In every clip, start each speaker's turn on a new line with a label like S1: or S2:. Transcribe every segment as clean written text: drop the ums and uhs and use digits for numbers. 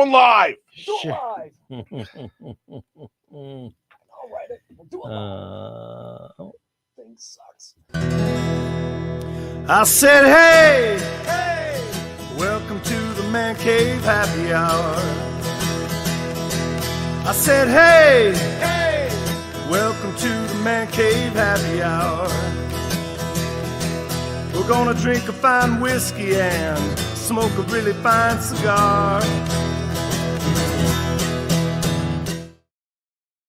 S1: one live.
S2: Do it
S3: Sure.
S2: live. I'll write it. We'll do it live. Thing sucks.
S4: I said, hey, welcome to the Man Cave Happy Hour. I said, hey, welcome to the Man Cave Happy Hour. We're gonna drink a fine whiskey and smoke a really fine cigar.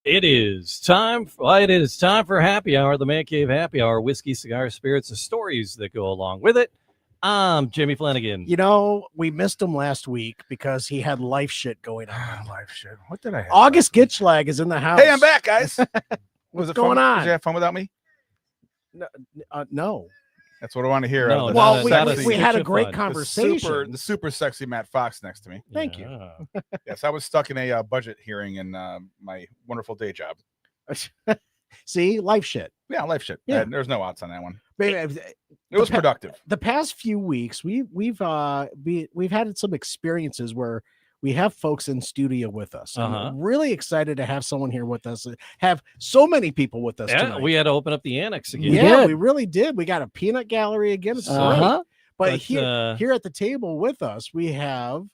S3: It is time for Happy Hour, the Man Cave Happy Hour, whiskey, cigars, spirits, and stories that go along with it. I'm Jimmy Flanagan.
S5: You know, we missed him last week because he had life shit going on.
S1: Live shit. What did I have?
S5: August Gitschlag is in the house.
S1: Hey, I'm back, guys.
S5: What's
S1: it
S5: going
S1: fun?
S5: on?
S1: Did you have fun without me?
S5: No.
S1: That's what I want to hear.
S3: No,
S5: Well,
S3: not
S5: we had a
S3: stitch of
S5: great
S3: fun.
S5: conversation.
S1: The super sexy Matt Fox next to me.
S5: Thank you.
S3: Yeah.
S1: Yes, I was stuck in a budget hearing in my wonderful day job.
S5: See, life shit.
S1: Yeah, life shit.
S5: Yeah.
S1: There's no odds on that one.
S5: Baby,
S1: It was productive.
S5: the past few weeks, we've had some experiences where we have folks in studio with us. I'm really excited to have someone here with us. Have so many people with us
S3: Yeah,
S5: tonight.
S3: we had to open up the annex again.
S5: Yeah, we really did. We got a peanut gallery again. It's great. But
S3: But,
S5: here at the table with us, we have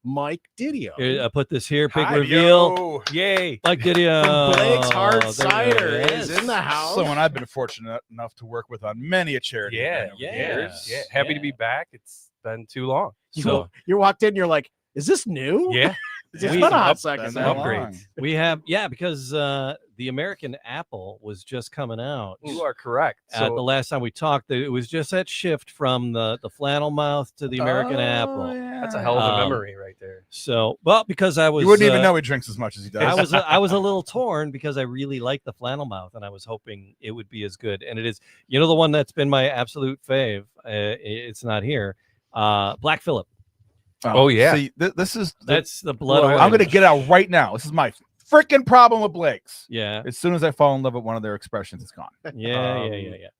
S5: Mike Didio.
S3: Here, I put this here, big
S1: Hi,
S3: reveal.
S1: yo.
S3: Yay. Mike Didio.
S5: From Blake's Hard
S3: There you go.
S5: Cider
S3: Yes.
S5: is in the house.
S1: Someone I've been fortunate enough to work with on many a charity.
S6: Yeah,
S1: event over the
S3: yeah.
S1: years.
S6: Yeah, happy
S3: Yeah.
S6: to be back. It's been too long.
S3: So
S5: You walked in, you're like, is this new?
S6: Yeah,
S5: It's been
S3: we-
S5: a hot
S1: Been
S5: second.
S1: that
S5: now.
S6: upgrades.
S1: long.
S3: we have, because the American Apple was just coming out.
S6: you are correct.
S3: The
S6: So
S3: last time we talked, it was just that shift from the flannel mouth to the American Apple.
S6: that's a hell of a
S3: Um,
S6: memory right there.
S3: So, well, because I was,
S1: You wouldn't even know he drinks as much as he does.
S3: I was a little torn because I really like the flannel mouth, and I was hoping it would be as good. And it is. You know, the one that's been my absolute fave. It's not here. Black Phillip.
S6: Oh, yeah.
S1: See, this is
S3: That's the blood.
S1: I'm
S3: orange.
S1: going to get out right now. This is my freaking problem with Blake's.
S3: Yeah,
S1: As soon as I fall in love with one of their expressions, it's gone.
S3: yeah.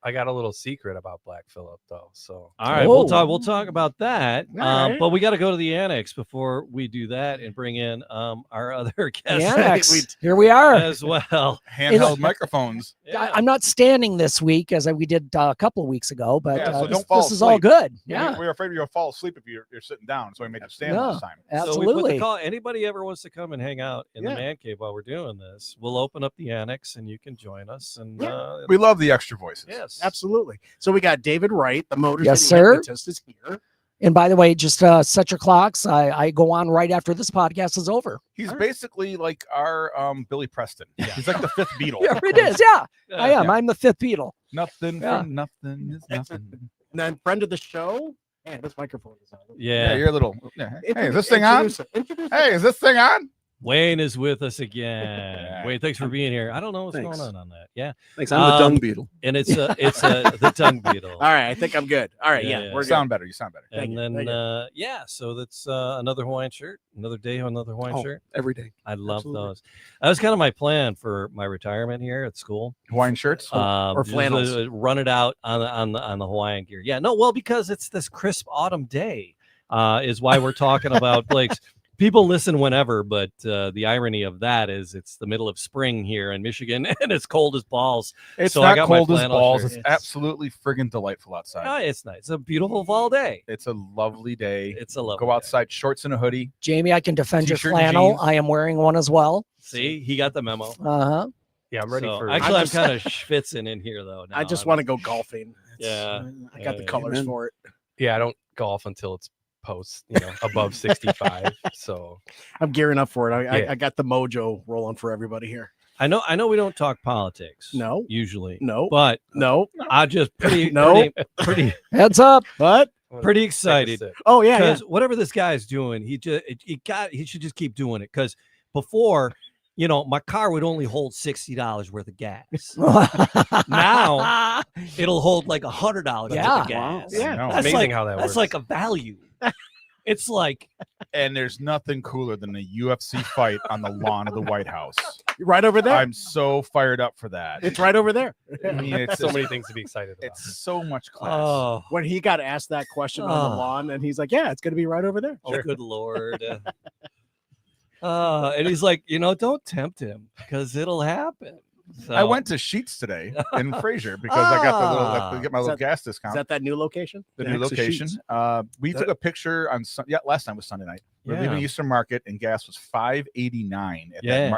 S6: I got a little secret about Black Phillip though. So
S3: All right,
S5: Whoa.
S3: we'll talk about that.
S5: All right.
S3: But we got to go to the annex before we do that and bring in our other
S2: The
S3: guests
S2: annex. Here we are.
S3: as well.
S1: Handheld microphones.
S3: Yeah.
S2: I'm not standing this week as we did a couple of weeks ago, but
S1: Yeah, so
S2: this,
S1: don't fall
S2: this is all
S1: asleep.
S2: good.
S1: Yeah.
S2: Yeah,
S1: We were afraid you'll fall asleep if you're sitting down, so we made you stand
S2: Yeah.
S1: this time.
S3: So we put the
S2: absolutely.
S3: call. Anybody ever wants to come and hang out in
S5: Yeah.
S3: the man cave while we're doing this, we'll open up the annex and you can join us. And
S1: We love the extra voices.
S3: yes,
S5: Absolutely. So we got David Wright, the Motor
S2: Yes,
S5: City
S2: sir.
S5: Hypnotist, is here.
S2: And by the way, just set your clocks. I go on right after this podcast is over.
S1: He's basically like our Billy Preston. He's like the fifth Beatle.
S2: Yeah, it is. Yeah, I am. I'm the fifth Beatle.
S1: Nothing
S2: Yeah.
S1: from nothing is nothing.
S5: And then friend of the show. Man, this microphone is on.
S1: Yeah,
S3: Yeah.
S1: you're a little. Yeah. Hey, is this thing on?
S5: Introduce
S1: Hey, is this thing on?
S3: Wayne is with us again.
S1: Yeah.
S3: Wayne, thanks for being here. I don't know what's
S7: Thanks.
S3: going on that. Yeah,
S7: Thanks. I'm the dung beetle.
S3: and it's the tongue beetle.
S5: All right, I think I'm good. All right,
S3: Yeah,
S5: yeah,
S3: yeah.
S5: we're
S1: You
S5: good.
S1: sound better. You sound better.
S5: Thank
S3: And
S5: you,
S3: then
S5: thank you.
S3: so that's another Hawaiian shirt, another day, another Hawaiian
S7: Oh,
S3: shirt.
S7: every day.
S3: I love
S7: absolutely.
S3: those. That was kind of my plan for my retirement here at school.
S1: Hawaiian shirts.
S5: Or
S3: Just,
S5: flannels.
S3: run it out on the Hawaiian gear. Yeah, no, well, because it's this crisp autumn day, is why we're talking about Blake's. People listen whenever, but the irony of that is it's the middle of spring here in Michigan and it's cold as balls.
S1: It's
S3: so I
S1: not
S3: got my
S1: cold as
S3: flannel
S1: balls.
S3: shirt.
S1: It's absolutely friggin' delightful outside.
S3: Oh, it's nice. It's a beautiful fall day.
S1: It's a lovely day.
S3: It's a lovely
S1: Go outside, shorts and a hoodie.
S2: Jamie, I can defend your
S1: T-shirt and
S2: flannel.
S1: jeans.
S2: I am wearing one as well.
S3: See, he got the memo.
S2: Uh-huh.
S6: yeah, I'm ready
S3: So,
S6: for.
S3: actually, I'm
S5: just-
S3: kind of schwitzing in here though.
S5: I
S3: now.
S5: just
S3: I'm-
S5: want to go golfing.
S3: Yeah.
S5: I got the
S3: Yeah.
S5: colors
S7: Amen.
S5: for it.
S6: yeah, I don't golf until it's post, above 65. So
S5: I'm gearing up for it.
S6: Yeah.
S5: I got the mojo rolling for everybody here.
S3: I know we don't talk politics.
S5: No.
S3: Usually.
S5: No,
S3: But
S5: no,
S3: I just pretty
S5: No.
S3: pretty
S2: Heads up.
S5: what?
S3: pretty
S6: take a
S3: excited
S6: sip.
S5: Oh yeah, yeah.
S3: because whatever this guy's doing, he should just keep doing it. Because before, my car would only hold $60 worth of gas. Now it'll hold like $100
S2: Yeah.
S3: worth of gas.
S5: Yeah.
S1: I know.
S3: That's
S6: Amazing
S3: like,
S6: how that
S3: that's
S6: works.
S3: like a value. It's like
S1: And there's nothing cooler than a UFC fight on the lawn of the White House.
S5: right over there.
S1: I'm so fired up for that.
S5: It's right over there.
S1: I mean, it's
S6: so many things to be excited about.
S1: It's so much class.
S3: oh,
S5: When he got asked that question on the
S3: Oh.
S5: lawn, and he's like, "Yeah, it's going to be right over there."
S3: oh good lord. And he's like, don't tempt him because it'll happen. So
S1: I went to Sheets today in Fraser because I got to get my little gas discount.
S5: Is that new location?
S1: The new
S5: Next to
S1: location.
S5: Sheetz?
S1: We took a picture on last time was Sunday night. We're leaving Eastern Market and gas was $5.89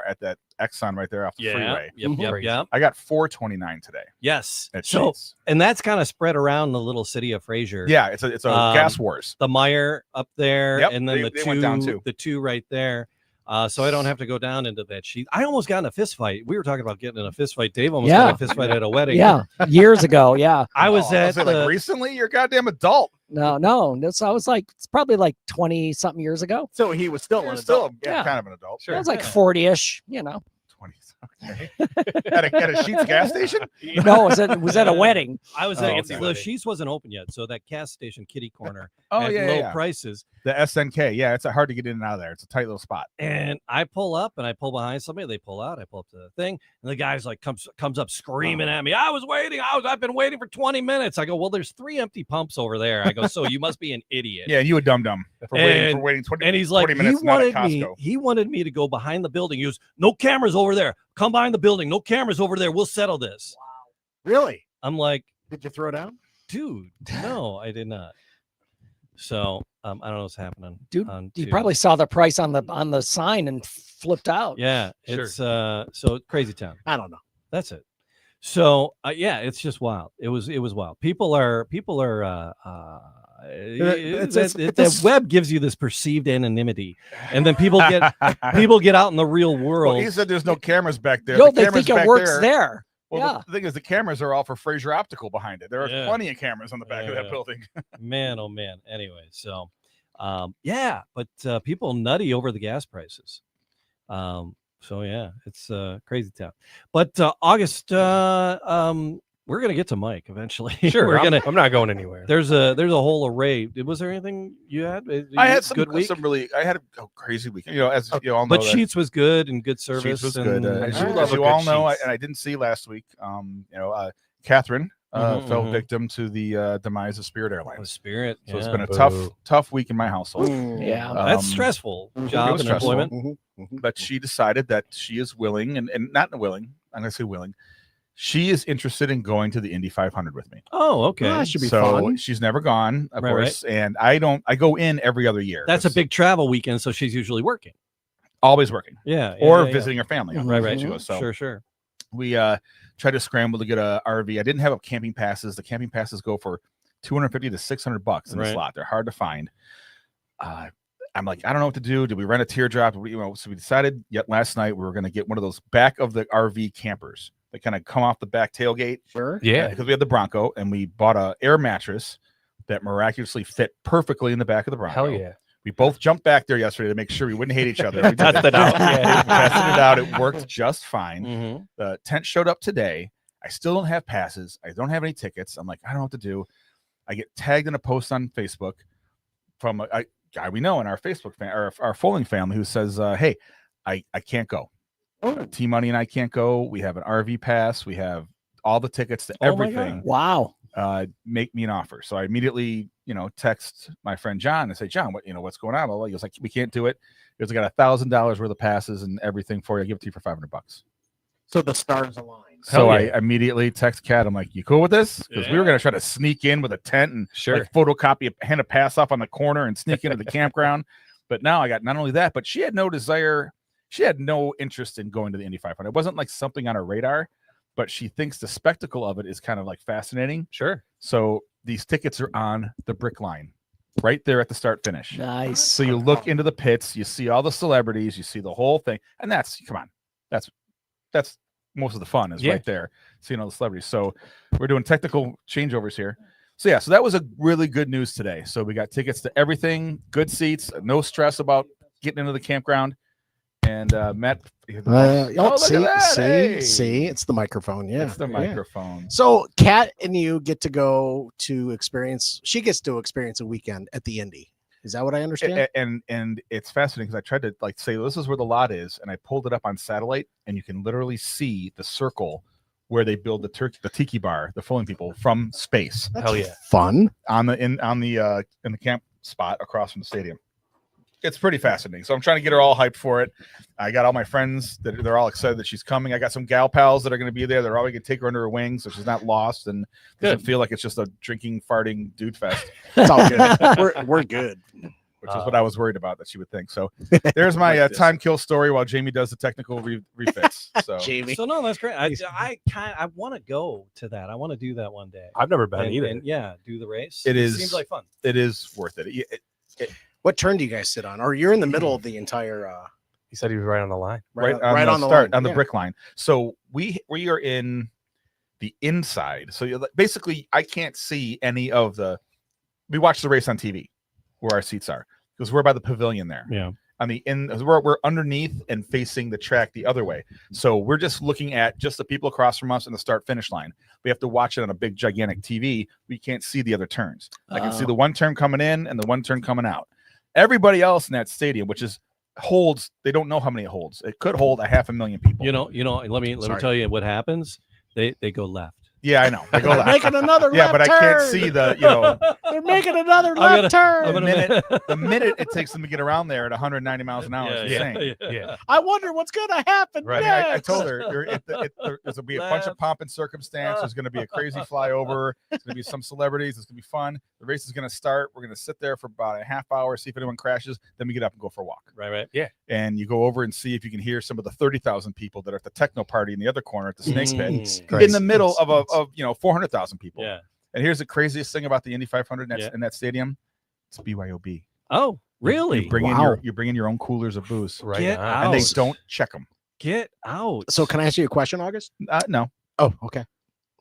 S1: at that Exxon right there off the freeway.
S3: Yep.
S1: I got $4.29 today.
S3: Yes.
S1: At
S3: So,
S1: Sheetz.
S3: and that's kind of spread around the little city of Fraser.
S1: Yeah, it's a gas wars.
S3: The Meyer up there,
S1: Yep,
S3: and then
S1: they went down too.
S3: the two right there. So I don't have to go down into that sheet. I almost got in a fist fight. We were talking about getting in a fist fight. Dave almost got in a fist fight at a wedding.
S2: Yeah, years ago. Yeah.
S3: I was at
S1: like recently. You're a goddamn adult.
S2: No. I was like, it's probably like 20 something years ago.
S5: So he was still
S1: kind of an adult.
S2: It was like 40-ish,
S1: 20. Okay. at a Sheets gas station?
S2: No, it was at a wedding.
S3: I was
S1: Oh,
S3: at
S1: okay.
S3: the Sheets wasn't open yet, so that gas station kitty corner
S1: Oh,
S3: at
S1: yeah,
S3: low
S1: yeah.
S3: prices.
S1: The SNK. Yeah, it's hard to get in and out of there. It's a tight little spot.
S3: And I pull up and I pull behind somebody. They pull out. I pull up to the thing, and the guy's like comes up screaming at me. I've been waiting for 20 minutes. I go, well, there's 3 empty pumps over there. I go, so you must be an idiot.
S1: Yeah, you a dum dum for waiting 20.
S3: And he's like,
S1: 20 minutes.
S3: he wanted me to go behind the building. He goes, no cameras over there. Come behind the building. No cameras over there. We'll settle this.
S5: Wow. Really?
S3: I'm like,
S5: did you throw down?
S3: Dude, no, I did not. So I don't know what's happening.
S2: Dude, you probably saw the price on the sign and flipped out.
S3: Yeah, it's so crazy town.
S5: I don't know.
S3: That's it. So it's just wild. It was wild. People are the web gives you this perceived anonymity, and then people get out in the real world.
S1: Well, he said there's no cameras back there.
S2: Yo, they think it works there.
S1: Well, the thing is, the cameras are all for Fraser Optical behind it. There are plenty of cameras on the back of that building.
S3: Man, oh man. Anyway, so but people nutty over the gas prices. So yeah, it's crazy town. But August, we're gonna get to Mike eventually.
S6: Sure, I'm not going anywhere.
S3: There's a whole array. Was there anything you had?
S1: I had
S3: good week.
S1: I had a crazy week. As you all know,
S3: but Sheets was good and good service.
S1: Sheets was good. As
S6: love
S1: you
S6: a
S1: all
S6: good
S1: know,
S6: Sheets.
S1: and I didn't see last week. Catherine fell victim to the demise of Spirit Airlines.
S3: Spirit.
S1: So it's been a tough week in my household.
S2: Yeah,
S3: that's stressful. Job and employment.
S1: But she decided that she is willing and not willing. I'm going to say willing. She is interested in going to the Indy 500 with me.
S3: Oh, okay.
S5: That should be fun.
S1: She's never gone, of course, and I go in every other year.
S3: That's a big travel weekend, so she's usually working.
S1: Always working.
S3: Or
S1: visiting her family.
S3: Right.
S1: She goes. So
S3: Sure.
S1: We tried to scramble to get a RV. I didn't have camping passes. The camping passes go for $250 to $600 in the slot. They're hard to find. I'm like, I don't know what to do. Did we rent a teardrop? So we decided last night we were going to get one of those back of the RV campers that kind of come off the back tailgate.
S5: Sure.
S6: Yeah.
S1: Because we had the Bronco and we bought a air mattress that miraculously fit perfectly in the back of the Bronco.
S6: Hell yeah.
S1: We both jumped back there yesterday to make sure we wouldn't hate each other. We
S6: Tested it out.
S1: Yeah, we tested it out. It worked just fine.
S3: Mm-hmm.
S1: The tent showed up today. I still don't have passes. I don't have any tickets. I'm like, I don't know what to do. I get tagged in a post on Facebook from a guy we know in our Facebook our Foaling family who says, hey, I can't go. T-Money and I can't go. We have an RV pass. We have all the tickets to everything.
S2: Wow.
S1: Make me an offer. So I immediately, text my friend John and say, John, what's going on? Well, he goes like, we can't do it. He goes, I got $1,000 worth of passes and everything for you. I'll give it to you for $500.
S5: So the stars align.
S1: So I immediately text Kat. I'm like, you cool with this? Because we were going to try to sneak in with a tent and photocopy, hand a pass off on the corner and sneak into the campground. But now I got not only that, but she had no desire. She had no interest in going to the Indy 500. It wasn't like something on her radar, but she thinks the spectacle of it is kind of like fascinating.
S6: Sure.
S1: So these tickets are on the brick line right there at the start finish.
S2: Nice.
S1: So you look into the pits, you see all the celebrities, you see the whole thing. And that's most of the fun is right there, seeing all the celebrities. So we're doing technical changeovers here. So that was a really good news today. So we got tickets to everything, good seats, no stress about getting into the campground. And Matt,
S5: See,
S1: Hey.
S5: it's the microphone. Yeah,
S1: it's the microphone.
S5: So Kat and you get to go to experience. She gets to experience a weekend at the Indy. Is that what I understand?
S1: And it's fascinating because I tried to say this is where the lot is, and I pulled it up on satellite, and you can literally see the circle where they build the tiki bar, the Foaling people from space.
S5: That's fun
S1: in the camp spot across from the stadium. it's pretty fascinating. So I'm trying to get her all hyped for it. I got all my friends that they're all excited that she's coming. I got some gal pals that are going to be there. They're always going to take her under her wing so she's not lost and doesn't feel like it's just a drinking, farting dude fest.
S5: It's all good. We're good.
S1: Which is what I was worried about that she would think. So there's my time kill story while Jamie does the technical refix. So
S5: Jamie.
S3: So no, that's great. I want to go to that. I want to do that one day.
S6: I've never been
S3: And-
S6: either.
S3: and yeah, do the race.
S1: It
S3: seems like fun.
S1: It is worth it.
S5: What turn do you guys sit on? Or you're in the middle of the entire
S6: He said he was right on the line.
S5: right
S1: on
S5: on
S1: the
S5: the
S1: start
S5: line.
S1: on the
S5: Yeah.
S1: brick line. So we are in the inside. So basically, I can't see any of the. We watch the race on TV, where our seats are, because we're by the pavilion there.
S3: Yeah.
S1: On the we're underneath and facing the track the other way. So we're just looking at just the people across from us in the start finish line. We have to watch it on a big gigantic TV. We can't see the other turns. I can see the one turn coming in and the one turn coming out. Everybody else in that stadium, which is holds, they don't know how many it holds. It could hold 500,000 people.
S3: You know. Let me tell you what happens. They go left.
S1: Yeah, I know. They go
S5: They're
S1: left.
S5: making another
S1: Yeah,
S5: left
S1: but I
S5: turn.
S1: can't see the.
S5: They're making another
S3: I'm
S5: left
S3: gonna-
S5: turn.
S1: The minute it takes them to get around there at 190 miles an hour is insane.
S6: Yeah.
S5: I wonder what's gonna happen.
S6: Right.
S1: I
S5: next.
S1: told her there's going to be a bunch of pomp and circumstance. There's going to be a crazy flyover. There's going to be some celebrities. It's going to be fun. The race is going to start. We're going to sit there for about a half hour, see if anyone crashes. Then we get up and go for a walk.
S3: Right.
S1: And you go over and see if you can hear some of the 30,000 people that are at the techno party in the other corner at the Snakes Pit, in the middle of 400,000 people.
S3: Yeah.
S1: And here's the craziest thing about the Indy 500 in that stadium: it's BYOB.
S3: Oh, really?
S1: You bring in your own coolers of booze,
S6: Right.
S3: Get
S6: on.
S1: and they
S3: out.
S1: don't check them.
S3: Get out.
S5: So can I ask you a question, August?
S1: No.
S5: Oh, okay.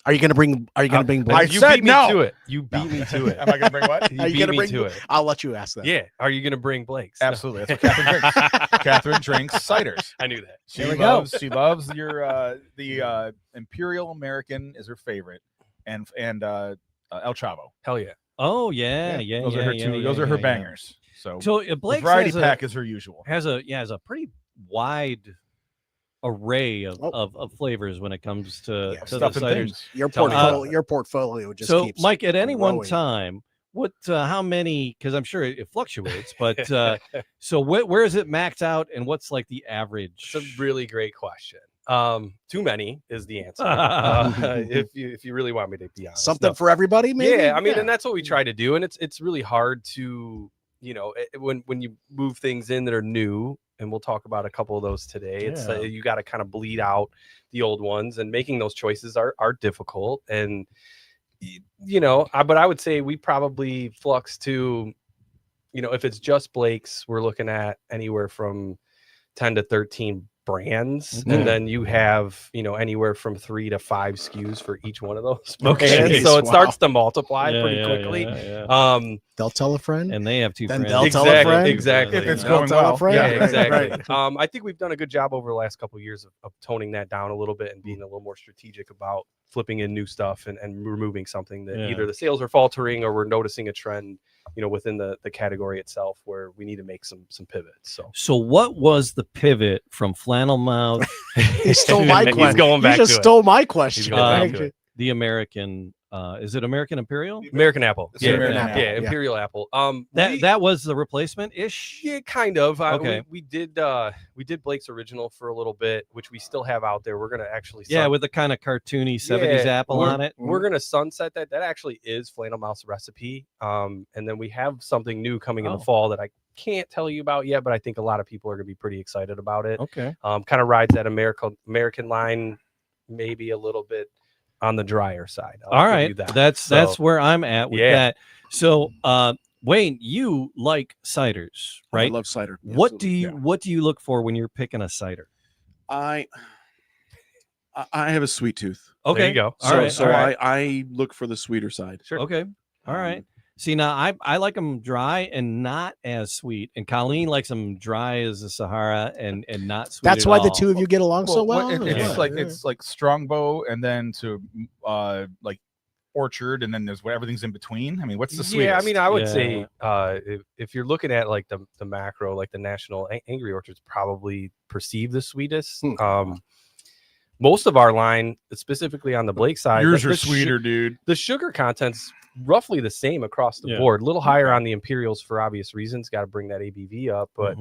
S5: Are you gonna bring Blake?
S1: I
S6: You
S1: said
S6: beat me
S1: no.
S6: to it. You beat me to it.
S1: Am I going to bring what?
S6: You
S5: Are you
S6: beat
S5: gonna
S6: me
S5: bring
S6: to it.
S5: I'll let you ask that.
S6: Yeah. Are you gonna bring Blake's?
S1: Absolutely. That's what Catherine drinks. Catherine drinks ciders.
S6: I knew that.
S1: She
S5: There we go.
S1: loves your the Imperial American is her favorite, and El Chavo.
S6: Hell yeah.
S3: Oh yeah.
S1: Those are her two. Those are her bangers. So
S3: So
S1: the
S3: Blake
S1: variety pack is her usual.
S3: has a pretty wide array of flavors when it comes to the
S1: Stuff and
S3: ciders.
S1: things.
S5: Your
S6: Tell me
S5: portfolio,
S6: about
S5: just
S3: So
S5: keeps
S3: Mike, at any one
S5: growing.
S3: time, what how many? Because I'm sure it fluctuates, but so where is it maxed out, and what's like the average?
S6: It's a really great question. Too many is the answer. If you really want me to be honest.
S5: something for everybody, maybe.
S6: Yeah, I mean, and that's what we try to do, and it's really hard to, when you move things in that are new, and we'll talk about a couple of those today. It's you got to kind of bleed out the old ones, and making those choices are difficult. And but I would say we probably flux to, if it's just Blake's, we're looking at anywhere from 10 to 13 brands,
S3: Okay.
S6: and then you have anywhere from 3 to 5 SKUs for each one of those
S3: Okay.
S6: brands. So it
S5: Wow.
S6: starts to multiply
S3: Yeah,
S6: pretty
S3: yeah,
S6: quickly.
S3: yeah.
S5: They'll tell a friend.
S3: And they have two
S5: Then
S3: friends.
S5: they'll tell a friend.
S6: Exactly.
S1: If it's
S5: They'll
S1: going
S5: tell a
S1: well.
S5: friend.
S6: Yeah,
S5: Right,
S6: exactly.
S5: right.
S6: I think we've done a good job over the last couple of years of toning that down a little bit and being a little more strategic about flipping in new stuff and removing something that
S3: Yeah.
S6: either the sales are faltering or we're noticing a trend, within the category itself where we need to make some pivots.
S3: So what was the pivot from flannel mouth,
S5: He stole my
S6: He's
S5: question.
S6: going back
S5: You just
S6: to it.
S5: stole my question.
S6: He's going back to it.
S3: the American? Is it American Imperial?
S6: American Apple.
S1: It's
S6: Yeah,
S1: American
S6: yeah,
S1: Apple.
S6: yeah, Imperial Apple.
S3: That was the replacement ish.
S6: Yeah, kind of.
S3: Okay.
S6: We did Blake's original for a little bit, which we still have out there. We're gonna actually
S3: With the kind of cartoony 70s apple
S6: we're-
S3: on it.
S6: We're gonna sunset that. That actually is Flannel Mouse recipe. And then we have something new coming in the fall that I can't tell you about yet, but I think a lot of people are gonna be pretty excited about it.
S3: Okay.
S6: Kind of rides that American line, maybe a little bit on the drier side. I'll
S3: All
S6: give
S3: right.
S6: you that.
S3: That's where I'm at with
S6: Yeah.
S3: that. So Wayne, you like ciders,
S7: I
S3: right?
S7: love cider.
S3: What do you
S7: Absolutely.
S3: what do you look for when you're picking a cider?
S7: I have a sweet tooth.
S3: Okay.
S6: There you go.
S3: All
S7: So,
S3: right,
S7: so
S3: all right.
S7: I look for the sweeter side.
S6: Sure.
S3: Okay. All right. See, now I like them dry and not as sweet, and Colleen likes them dry as the Sahara and not sweet.
S5: That's
S3: at
S5: why the
S3: all.
S5: two of you get along so well.
S1: It's
S5: Yeah.
S1: it's like Strongbow, and then to like Orchard, and then there's what everything's in between. I mean, what's the sweetest?
S6: Yeah, I mean, I would
S3: Yeah.
S6: say if you're looking at like the macro, like the national Angry Orchards probably perceive the sweetest. Most of our line, specifically on the Blake side,
S1: yours
S6: the
S1: are sweeter, dude.
S6: The sugar content's roughly the same across the
S3: Yeah.
S6: board. A little higher on the Imperials for obvious reasons. Got to bring that ABV up, but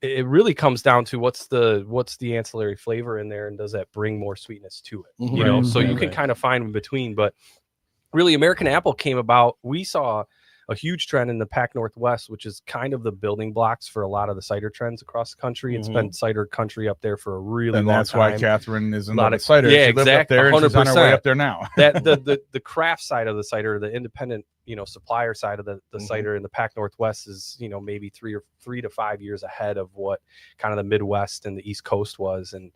S6: it really comes down to what's the ancillary flavor in there, and does that bring more sweetness to it?
S5: Mhm.
S6: You know,
S3: Right,
S6: so
S3: right,
S6: you can
S3: right.
S6: kind of find in between. But really, American Apple came about. We saw a huge trend in the Pac Northwest, which is kind of the building blocks for a lot of the cider trends across the country. It's been cider country up there for a really
S1: And
S6: long
S1: that's
S6: time.
S1: why Catherine is in
S6: Lot
S1: love
S6: of-
S1: with cider.
S6: yeah,
S1: She lived up
S6: exact-
S1: there, and she's on her way
S6: 100%.
S1: up there now.
S6: That the craft side of the cider, the independent, supplier side of the cider in the Pac Northwest is, maybe 3 to 5 years ahead of what kind of the Midwest and the East Coast was. And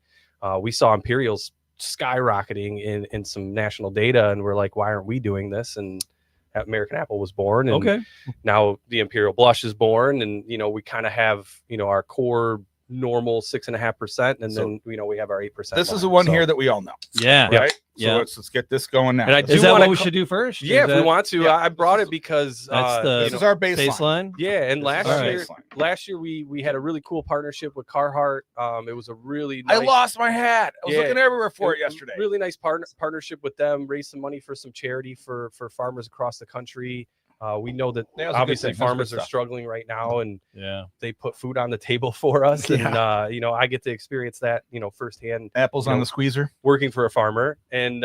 S6: we saw Imperials skyrocketing in some national data, and we're like, why aren't we doing this? And American Apple was born, and
S3: Okay.
S6: now the Imperial Blush is born, and we kind of have our core normal 6.5%, and then we have our 8%.
S1: This is the one here that we all know,
S3: Yeah.
S1: right?
S3: Yeah.
S1: So let's get this going now.
S6: And I
S1: This
S6: do
S3: Is that
S6: wanna
S3: what we
S6: co-
S3: should do first?
S6: Yeah, if we
S3: that
S6: want to.
S1: yeah,
S6: I brought it because
S3: That's the-
S1: this is our baseline.
S3: baseline?
S6: yeah, and
S1: This
S6: last
S1: is our
S6: year
S1: baseline.
S6: last year we had a really cool partnership with Carhartt. It was a really
S1: I
S6: nice,
S1: lost my hat. I was
S6: Yeah.
S1: looking everywhere for it
S6: a
S1: yesterday.
S6: Really nice partnership with them. Raised some money for some charity for farmers across the country. We know that
S1: Yeah, it was a good
S6: obviously
S1: thing. That's good
S6: farmers are
S1: stuff.
S6: struggling right now, and
S3: Yeah.
S6: they put food on the table for us. And I get to experience that firsthand,
S1: Apples
S6: you
S1: on
S6: know,
S1: the squeezer.
S6: working for a farmer. And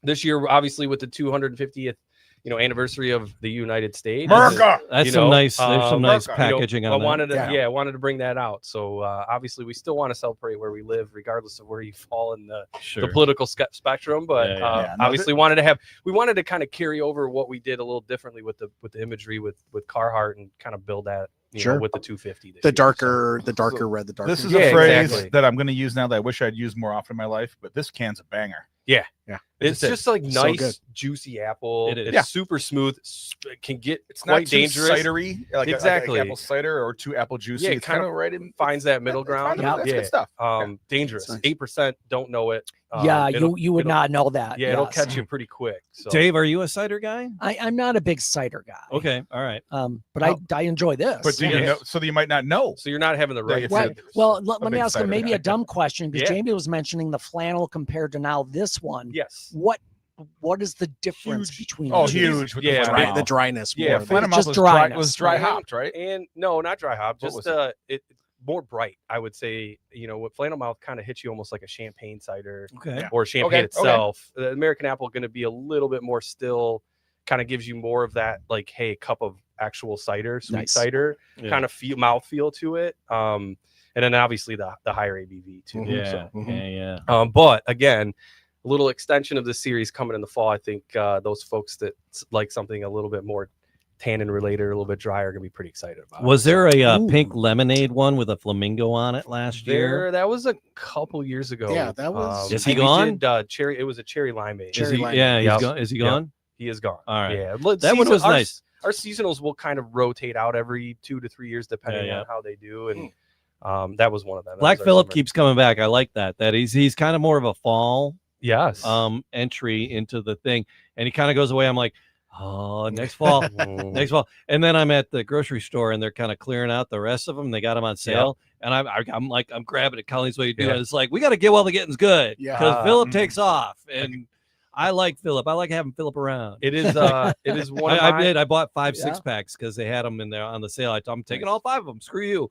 S6: this year, obviously, with the 250th anniversary of the United States,
S1: America!
S3: That's
S6: You
S3: some
S6: know,
S3: nice. There's some nice
S1: America,
S3: packaging
S6: I
S3: on that.
S6: wanted to bring that out. So obviously, we still want to celebrate where we live, regardless of where you fall in the
S3: Sure.
S6: political spectrum. But
S3: Yeah, yeah.
S1: Yeah, no,
S6: obviously, we wanted to kind of carry over what we did a little differently with the imagery with Carhartt, and kind of build that
S5: Sure.
S6: with the 250. this
S5: The
S6: year.
S5: darker red, the darker.
S1: This is
S6: Yeah,
S1: a phrase
S6: exactly.
S1: that I'm going to use now that I wish I'd used more often in my life, but this can's a banger.
S6: Yeah.
S5: Yeah.
S6: It's
S1: It is.
S6: just like
S5: So
S6: nice,
S5: good.
S6: juicy apple.
S3: It is.
S6: It's
S1: Yeah.
S6: super smooth. It can get
S1: It's
S6: quite
S1: not too
S6: dangerous.
S1: cidery, like
S6: Exactly.
S1: like apple cider or too apple juicy.
S6: Yeah,
S1: it's kind of right in.
S6: Finds that middle ground.
S1: That's
S6: Yeah.
S1: good stuff.
S6: Dangerous.
S7: Nice.
S6: 8%. Don't know it.
S8: Yeah,
S6: It'll-
S8: you would
S6: it'll-
S8: not know that.
S6: Yeah, it'll
S8: yes.
S6: catch you pretty quick. So.
S3: Dave, are you a cider guy?
S8: I'm not a big cider guy.
S3: Okay. All right.
S8: But I enjoy this.
S1: But do you
S6: Yeah.
S1: know? So that you might not know.
S6: So you're not having the
S1: Yeah,
S6: right.
S1: it's
S8: Right.
S1: a-
S8: Well,
S1: a
S8: let me
S1: big
S8: ask him
S1: cider
S8: maybe
S1: guy.
S8: a dumb question, because
S6: Yeah.
S8: Jamie was mentioning the flannel compared to now this one.
S6: Yes.
S8: What is the difference
S6: Huge.
S8: between
S1: Oh,
S8: the two?
S1: huge. With
S6: Yeah,
S1: the
S5: Dry-
S1: mouth.
S5: the dryness.
S6: Yeah,
S5: more than-
S1: Flannel
S8: Just
S1: mouth was dry.
S8: dryness,
S1: Was dry
S8: right?
S1: hopped, right?
S6: And no, not dry hop.
S1: What
S6: Just
S1: was
S6: it more bright. I would say. What flannel mouth kind of hits you almost like a champagne cider.
S3: Okay.
S1: Yeah.
S6: Or champagne
S1: Okay,
S6: itself. The American apple going to be a little bit more still, kind of gives you more of that, like, hey, cup of actual cider, sweet
S8: Nice.
S6: cider
S3: Yeah.
S6: kind of mouth feel to it. And then obviously the higher ABV too.
S5: Mhm.
S3: Yeah.
S6: So,
S5: Mhm.
S3: Yeah.
S6: but again, a little extension of the series coming in the fall. I think those folks that like something a little bit more tannin related, a little bit drier, are gonna be pretty excited about.
S3: Was
S6: it.
S3: there a
S8: Ooh.
S3: pink lemonade one with a flamingo on it last year?
S6: That was a couple years ago.
S5: Yeah, that was-
S3: Is he
S6: and we
S3: gone?
S6: did, cherry. It was a cherry limeade.
S3: Is
S5: Cherry
S3: he,
S5: lime.
S3: yeah, he's
S6: Yep.
S3: gone. Is he
S6: Yep.
S3: gone?
S6: He is gone.
S3: All right.
S6: Yeah,
S3: That one was nice.
S6: Our seasonals will kind of rotate out every 2 to 3 years, depending
S3: Yeah.
S6: on how they do. And that was one of them. That
S3: Black
S6: was our
S3: Phillip
S6: summer.
S3: keeps coming back. I like that. That he's kind of more of a fall
S6: Yes.
S3: entry into the thing, and he kind of goes away. I'm like, oh, next fall,
S6: Mm.
S3: next fall. And then I'm at the grocery store, and they're kind of clearing out the rest of them. They got them on sale, and I'm like, I'm grabbing it. Colleen's what you do.
S6: Yeah.
S3: And it's like, we got to get while the getting's good,
S5: Yeah.
S3: because Philip
S1: Mhm.
S3: takes off, and I like Philip. I like having Philip around.
S6: It is. It is one. Of
S3: I
S6: my-
S3: did. I bought 5
S8: Yeah.
S3: 6-packs because they had them in there on the sale. I'm taking all 5 of them. Screw you.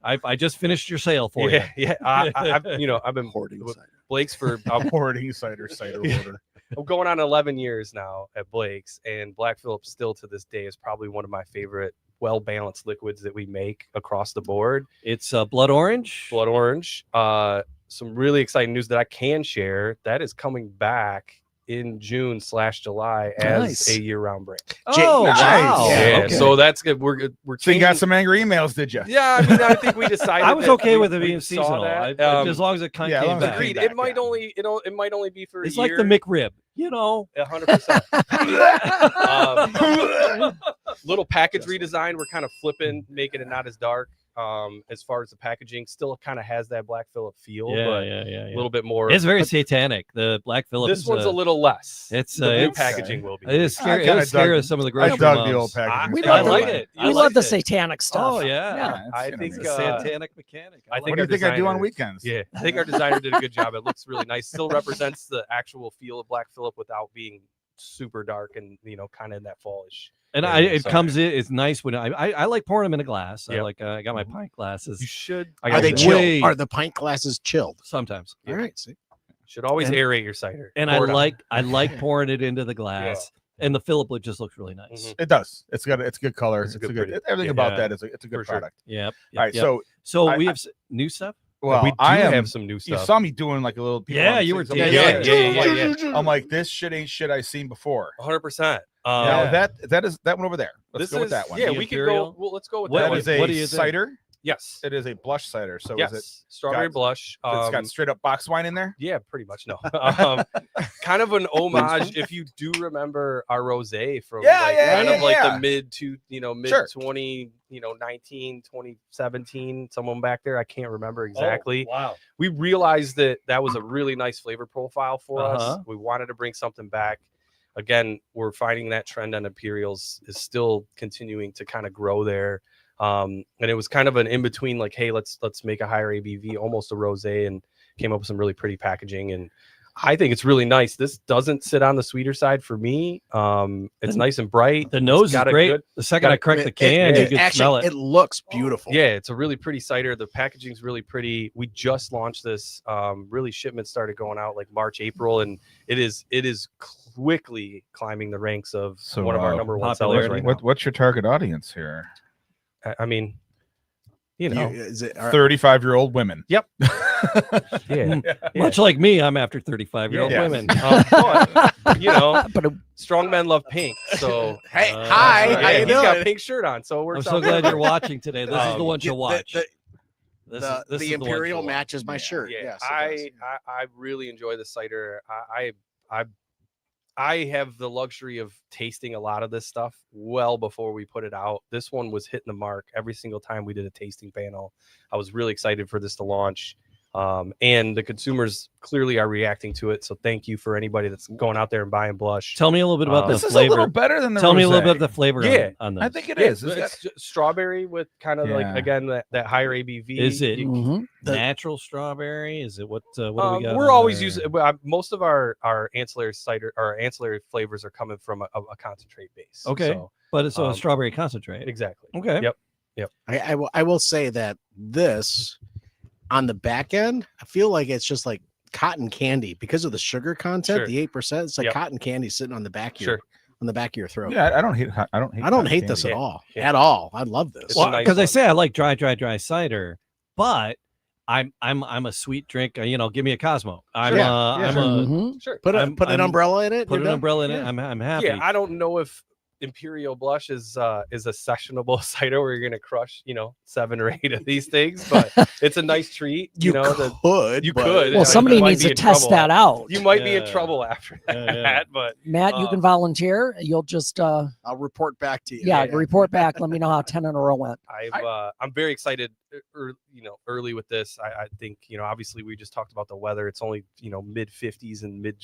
S3: I just finished your sale for
S6: Yeah, yeah. I've been
S7: Hoarding
S6: with
S7: cider.
S6: Blake's for
S1: Hoarding cider water.
S6: I'm going on 11 years now at Blake's, and Black Phillip still to this day is probably one of my favorite well-balanced liquids that we make across the board.
S3: you. It's blood orange.
S6: Blood orange. Some really exciting news that I can share that is coming back in June/July as
S8: Nice.
S6: a year-round brand.
S3: Oh,
S1: Nice.
S3: wow.
S6: Yeah,
S3: Okay.
S6: so that's good. We're
S1: So you got
S6: changing-
S1: some angry emails, did you?
S6: Yeah, I mean, I think we decided.
S3: I was
S6: that
S3: okay
S6: we-
S3: with it
S6: we
S3: being
S6: saw
S3: seasonal.
S6: that.
S3: As long as it kind
S1: yeah,
S3: of
S1: as
S3: came
S1: long as it
S3: back.
S6: Agreed.
S1: back,
S6: It might
S1: yeah.
S6: only it might only be for
S3: It's
S6: a
S3: like
S6: year.
S3: the McRib, you know.
S6: 100%. Little package redesign. We're kind of flipping, making it not as dark. As far as the packaging, still kind of has that Black Phillip feel, but
S3: yeah.
S6: a little bit more.
S3: It's very satanic. The Black Phillip.
S6: This one's a little less.
S3: It's
S6: the new
S3: it's
S6: packaging will be.
S3: It is scary.
S1: kinda
S3: It scary
S1: dug-
S3: of some of the
S1: I
S3: grocery
S1: dug
S3: moms.
S1: the old packaging.
S8: We
S1: It's
S8: love
S1: kinda
S3: like
S1: like-
S3: it.
S8: We love the satanic stuff.
S3: Oh yeah.
S1: Yeah,
S3: I
S1: it's, you know,
S3: think
S1: it's
S3: the satanic mechanic.
S6: I
S3: like
S6: think
S1: What do
S6: our
S1: you think I do on
S6: designer-
S1: weekends?
S6: Yeah, I think our designer did a good job. It looks really nice. Still represents the actual feel of Black Phillip without being super dark and kind of in that fallish.
S3: And
S6: area,
S3: it
S6: so-
S3: comes in. It's nice when I like pouring them in a glass. I
S6: Yep.
S3: like I got my pint glasses.
S6: You should.
S5: Are they
S6: always-
S5: chilled?
S3: Way-
S5: Are the pint glasses chilled?
S3: Sometimes.
S6: Yeah.
S5: All right. See.
S6: Should always
S3: And-
S6: aerate your cider.
S3: And
S6: Pour it on.
S3: I like pouring it into the glass. And the Philip just looks really nice.
S6: Mhm.
S1: It does. It's good color.
S6: It's
S1: It's,
S6: a
S1: a
S6: good
S1: good.
S6: pretty-
S1: Everything
S6: yeah.
S1: about
S3: Yeah.
S1: that is it's a good
S6: For sure.
S1: product.
S3: Yep.
S1: All right. So
S3: So
S1: I-
S3: we have new stuff.
S1: well,
S6: we do
S1: I am.
S6: have some new
S1: You
S6: stuff.
S1: saw me doing like a little. people
S3: Yeah,
S1: on
S3: you were
S1: things. I'm
S3: dancing.
S1: like,
S6: Yeah.
S1: I'm like, this shit ain't shit I seen before.
S6: 100%.
S1: Now
S3: Yeah.
S1: that is that one over there. Let's
S6: This
S1: go with
S6: is
S1: that one.
S6: Yeah,
S3: The
S6: we could
S3: Imperial?
S6: go. Well, let's go with
S3: What
S6: that
S1: That
S6: one.
S1: is a
S3: what do you think?
S1: cider.
S6: Yes.
S1: It is a blush cider. So
S6: Yes.
S1: is it?
S6: Strawberry
S1: got-
S6: blush.
S1: It's got straight up box wine in there.
S6: Yeah, pretty much. No. Kind of an homage. If you do remember our rosé from kind of like the mid 20, 19, 2017, someone back there. I can't remember exactly.
S3: Wow.
S6: We realized that was a really nice flavor profile for us.
S3: Uh-huh.
S6: We wanted to bring something back. Again, we're finding that trend on Imperials is still continuing to kind of grow there. And it was kind of an in between, like, hey, let's make a higher ABV, almost a rosé, and came up with some really pretty packaging. And I think it's really nice. This doesn't sit on the sweeter side for me. It's nice and bright.
S3: The nose
S6: It's
S3: is
S6: got a
S3: great.
S6: good-
S3: The second I crack the
S5: It-
S3: can,
S5: it-
S3: you can
S5: actually,
S3: smell it.
S5: It looks beautiful.
S6: Yeah, it's a really pretty cider. The packaging's really pretty. We just launched this. Really, shipments started going out like March, April, and it is quickly climbing the ranks of
S1: So,
S6: one of our number one sellers
S3: popularity.
S6: right now.
S1: What's your target audience here?
S6: I mean,
S5: You- is it, are-
S1: 35-year-old women.
S6: yeah.
S3: Much like me, I'm after 35-year-old
S1: Yeah.
S3: women.
S6: But,
S8: But
S6: strong men love pink. So
S5: Hey,
S3: Uh,
S5: hi,
S3: yeah,
S5: how you
S6: he's got a
S5: doing?
S6: pink shirt on, so it
S3: I'm
S6: works
S3: so
S6: out
S3: glad
S6: good.
S3: you're watching today. This is the one to
S5: The-
S3: watch.
S5: The,
S3: This
S5: the,
S3: is- this
S5: the
S3: is one
S5: Imperial
S3: to watch.
S5: matches my shirt.
S6: Yeah,
S5: Yes, it does.
S6: I really enjoy the cider. I have the luxury of tasting a lot of this stuff well before we put it out. This one was hitting the mark every single time we did a tasting panel. I was really excited for this to launch. And the consumers clearly are reacting to it. So thank you for anybody that's going out there and buying blush.
S3: Tell me a little bit about the
S1: This is a little
S3: flavor.
S1: better than the.
S3: Tell me a little bit
S1: rosé.
S3: of the flavor
S6: Yeah.
S3: on this.
S1: I think it
S6: Yeah,
S1: is. It's
S6: it's just strawberry with kind of like,
S1: Yeah.
S6: again, that higher ABV.
S3: Is it
S8: Mhm.
S3: natural strawberry? Is it what do we got?
S6: We're
S3: on
S6: always
S3: there?
S6: using most of our ancillary cider, our ancillary flavors are coming from a concentrate base.
S3: Okay.
S6: So,
S3: But it's a
S6: um,
S3: strawberry concentrate.
S6: exactly.
S3: Okay.
S6: Yep.
S5: I will say that this on the back end, I feel like it's just like cotton candy because of the sugar content,
S6: Sure.
S5: the 8%. It's like
S6: Yep.
S5: cotton candy sitting on the back of
S6: Sure.
S5: your throat.
S1: Yeah, I don't hate. I don't hate.
S5: I don't
S1: cotton
S5: hate this
S1: candy.
S5: at all.
S6: Yeah.
S5: At all. I love this.
S6: It's
S3: Well,
S6: a nice
S3: because I
S6: one.
S3: say I like dry cider, but I'm a sweet drink. Give me a Cosmo. I'm
S5: Yeah,
S3: I'm
S5: sure.
S3: a
S8: Mhm.
S6: Sure.
S5: Put
S3: I'm-
S5: an
S3: I'm-
S5: umbrella in it.
S3: put
S5: you're
S3: an
S5: done.
S3: umbrella in it.
S5: Yeah.
S3: I'm happy.
S6: Yeah, I don't know if Imperial Blush is a sessionable cider where you're gonna crush 7 or 8 of these things, but it's a nice treat.
S5: You
S6: that
S5: could.
S6: you
S5: but-
S6: could.
S8: Well,
S6: I
S8: somebody
S6: you might
S8: needs
S6: be
S8: to
S6: in
S8: test
S6: trouble
S8: that out.
S6: You might be in
S3: Yeah.
S6: trouble after
S3: Yeah, yeah.
S6: that, but
S8: Matt, you can volunteer. You'll just
S5: I'll report back to you.
S8: report back. Let me know how 10 in a row went.
S6: I'm very excited. Early with this, I think obviously we just talked about the weather. It's only mid 50s and mid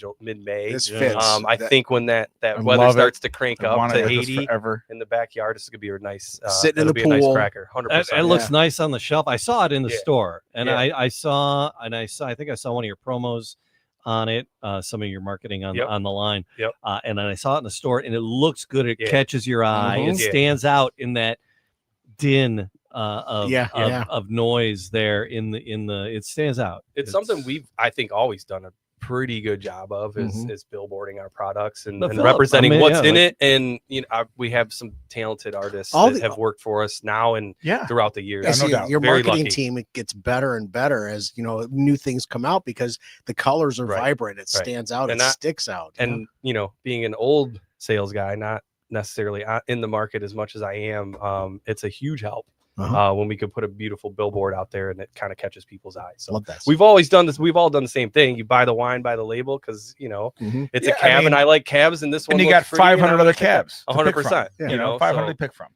S6: May.
S5: This
S3: Yeah.
S5: fits.
S6: I
S5: That-
S6: think when that
S1: I
S6: weather
S1: love it.
S6: starts to crank
S1: I
S6: up
S1: wanna
S6: to
S1: have this
S6: 80
S1: forever.
S6: in the backyard, this is gonna be a nice
S5: Sitting in
S6: it'll
S5: the
S6: be a nice
S5: pool.
S6: cracker. 100%.
S3: It looks nice on the shelf. I saw it in the
S6: Yeah.
S3: store, and
S6: Yeah.
S3: I think I saw one of your promos on it, some of your marketing on
S6: Yep.
S3: on the line.
S6: Yep.
S3: And then I saw it in the store, and it looks good. It
S6: Yeah.
S3: catches your eye.
S5: Mhm.
S3: It
S6: Yeah.
S3: stands out in that din of
S5: Yeah,
S3: of,
S5: yeah.
S3: of noise there in the it stands out.
S6: It's something we've I think always done a pretty good job of is
S5: Mhm.
S6: is billboarding our products and,
S3: The
S6: and
S3: Philip,
S6: representing
S3: I mean,
S6: what's
S3: yeah,
S6: in
S3: like-
S6: it. And we have some talented artists
S5: All
S6: that
S5: the-
S6: have worked for us now and
S1: Yeah.
S6: throughout the years.
S5: Yeah,
S1: no
S5: see,
S1: doubt.
S5: your
S6: Very
S5: marketing
S6: lucky.
S5: team, it gets better and better as new things come out because the colors are
S6: Right.
S5: vibrant. It
S6: Right.
S5: stands out.
S6: And
S5: it
S6: that-
S5: sticks out.
S6: And being an old sales guy, not necessarily in the market as much as I am, it's a huge help when we could put a beautiful billboard out there and it kind of catches people's eyes. So
S5: Love that.
S6: we've always done this. We've all done the same thing. You buy the wine by the label because
S5: Mhm.
S6: it's
S1: Yeah,
S6: a cab,
S1: I mean,
S6: and I like cabs, and this one
S1: And you
S6: looks
S1: got
S6: pretty, and I
S1: 500
S6: wanna
S1: other
S6: pick up
S1: cabs. to pick
S6: 100%.
S1: from.
S6: You know,
S1: 500
S6: so-
S1: to pick from.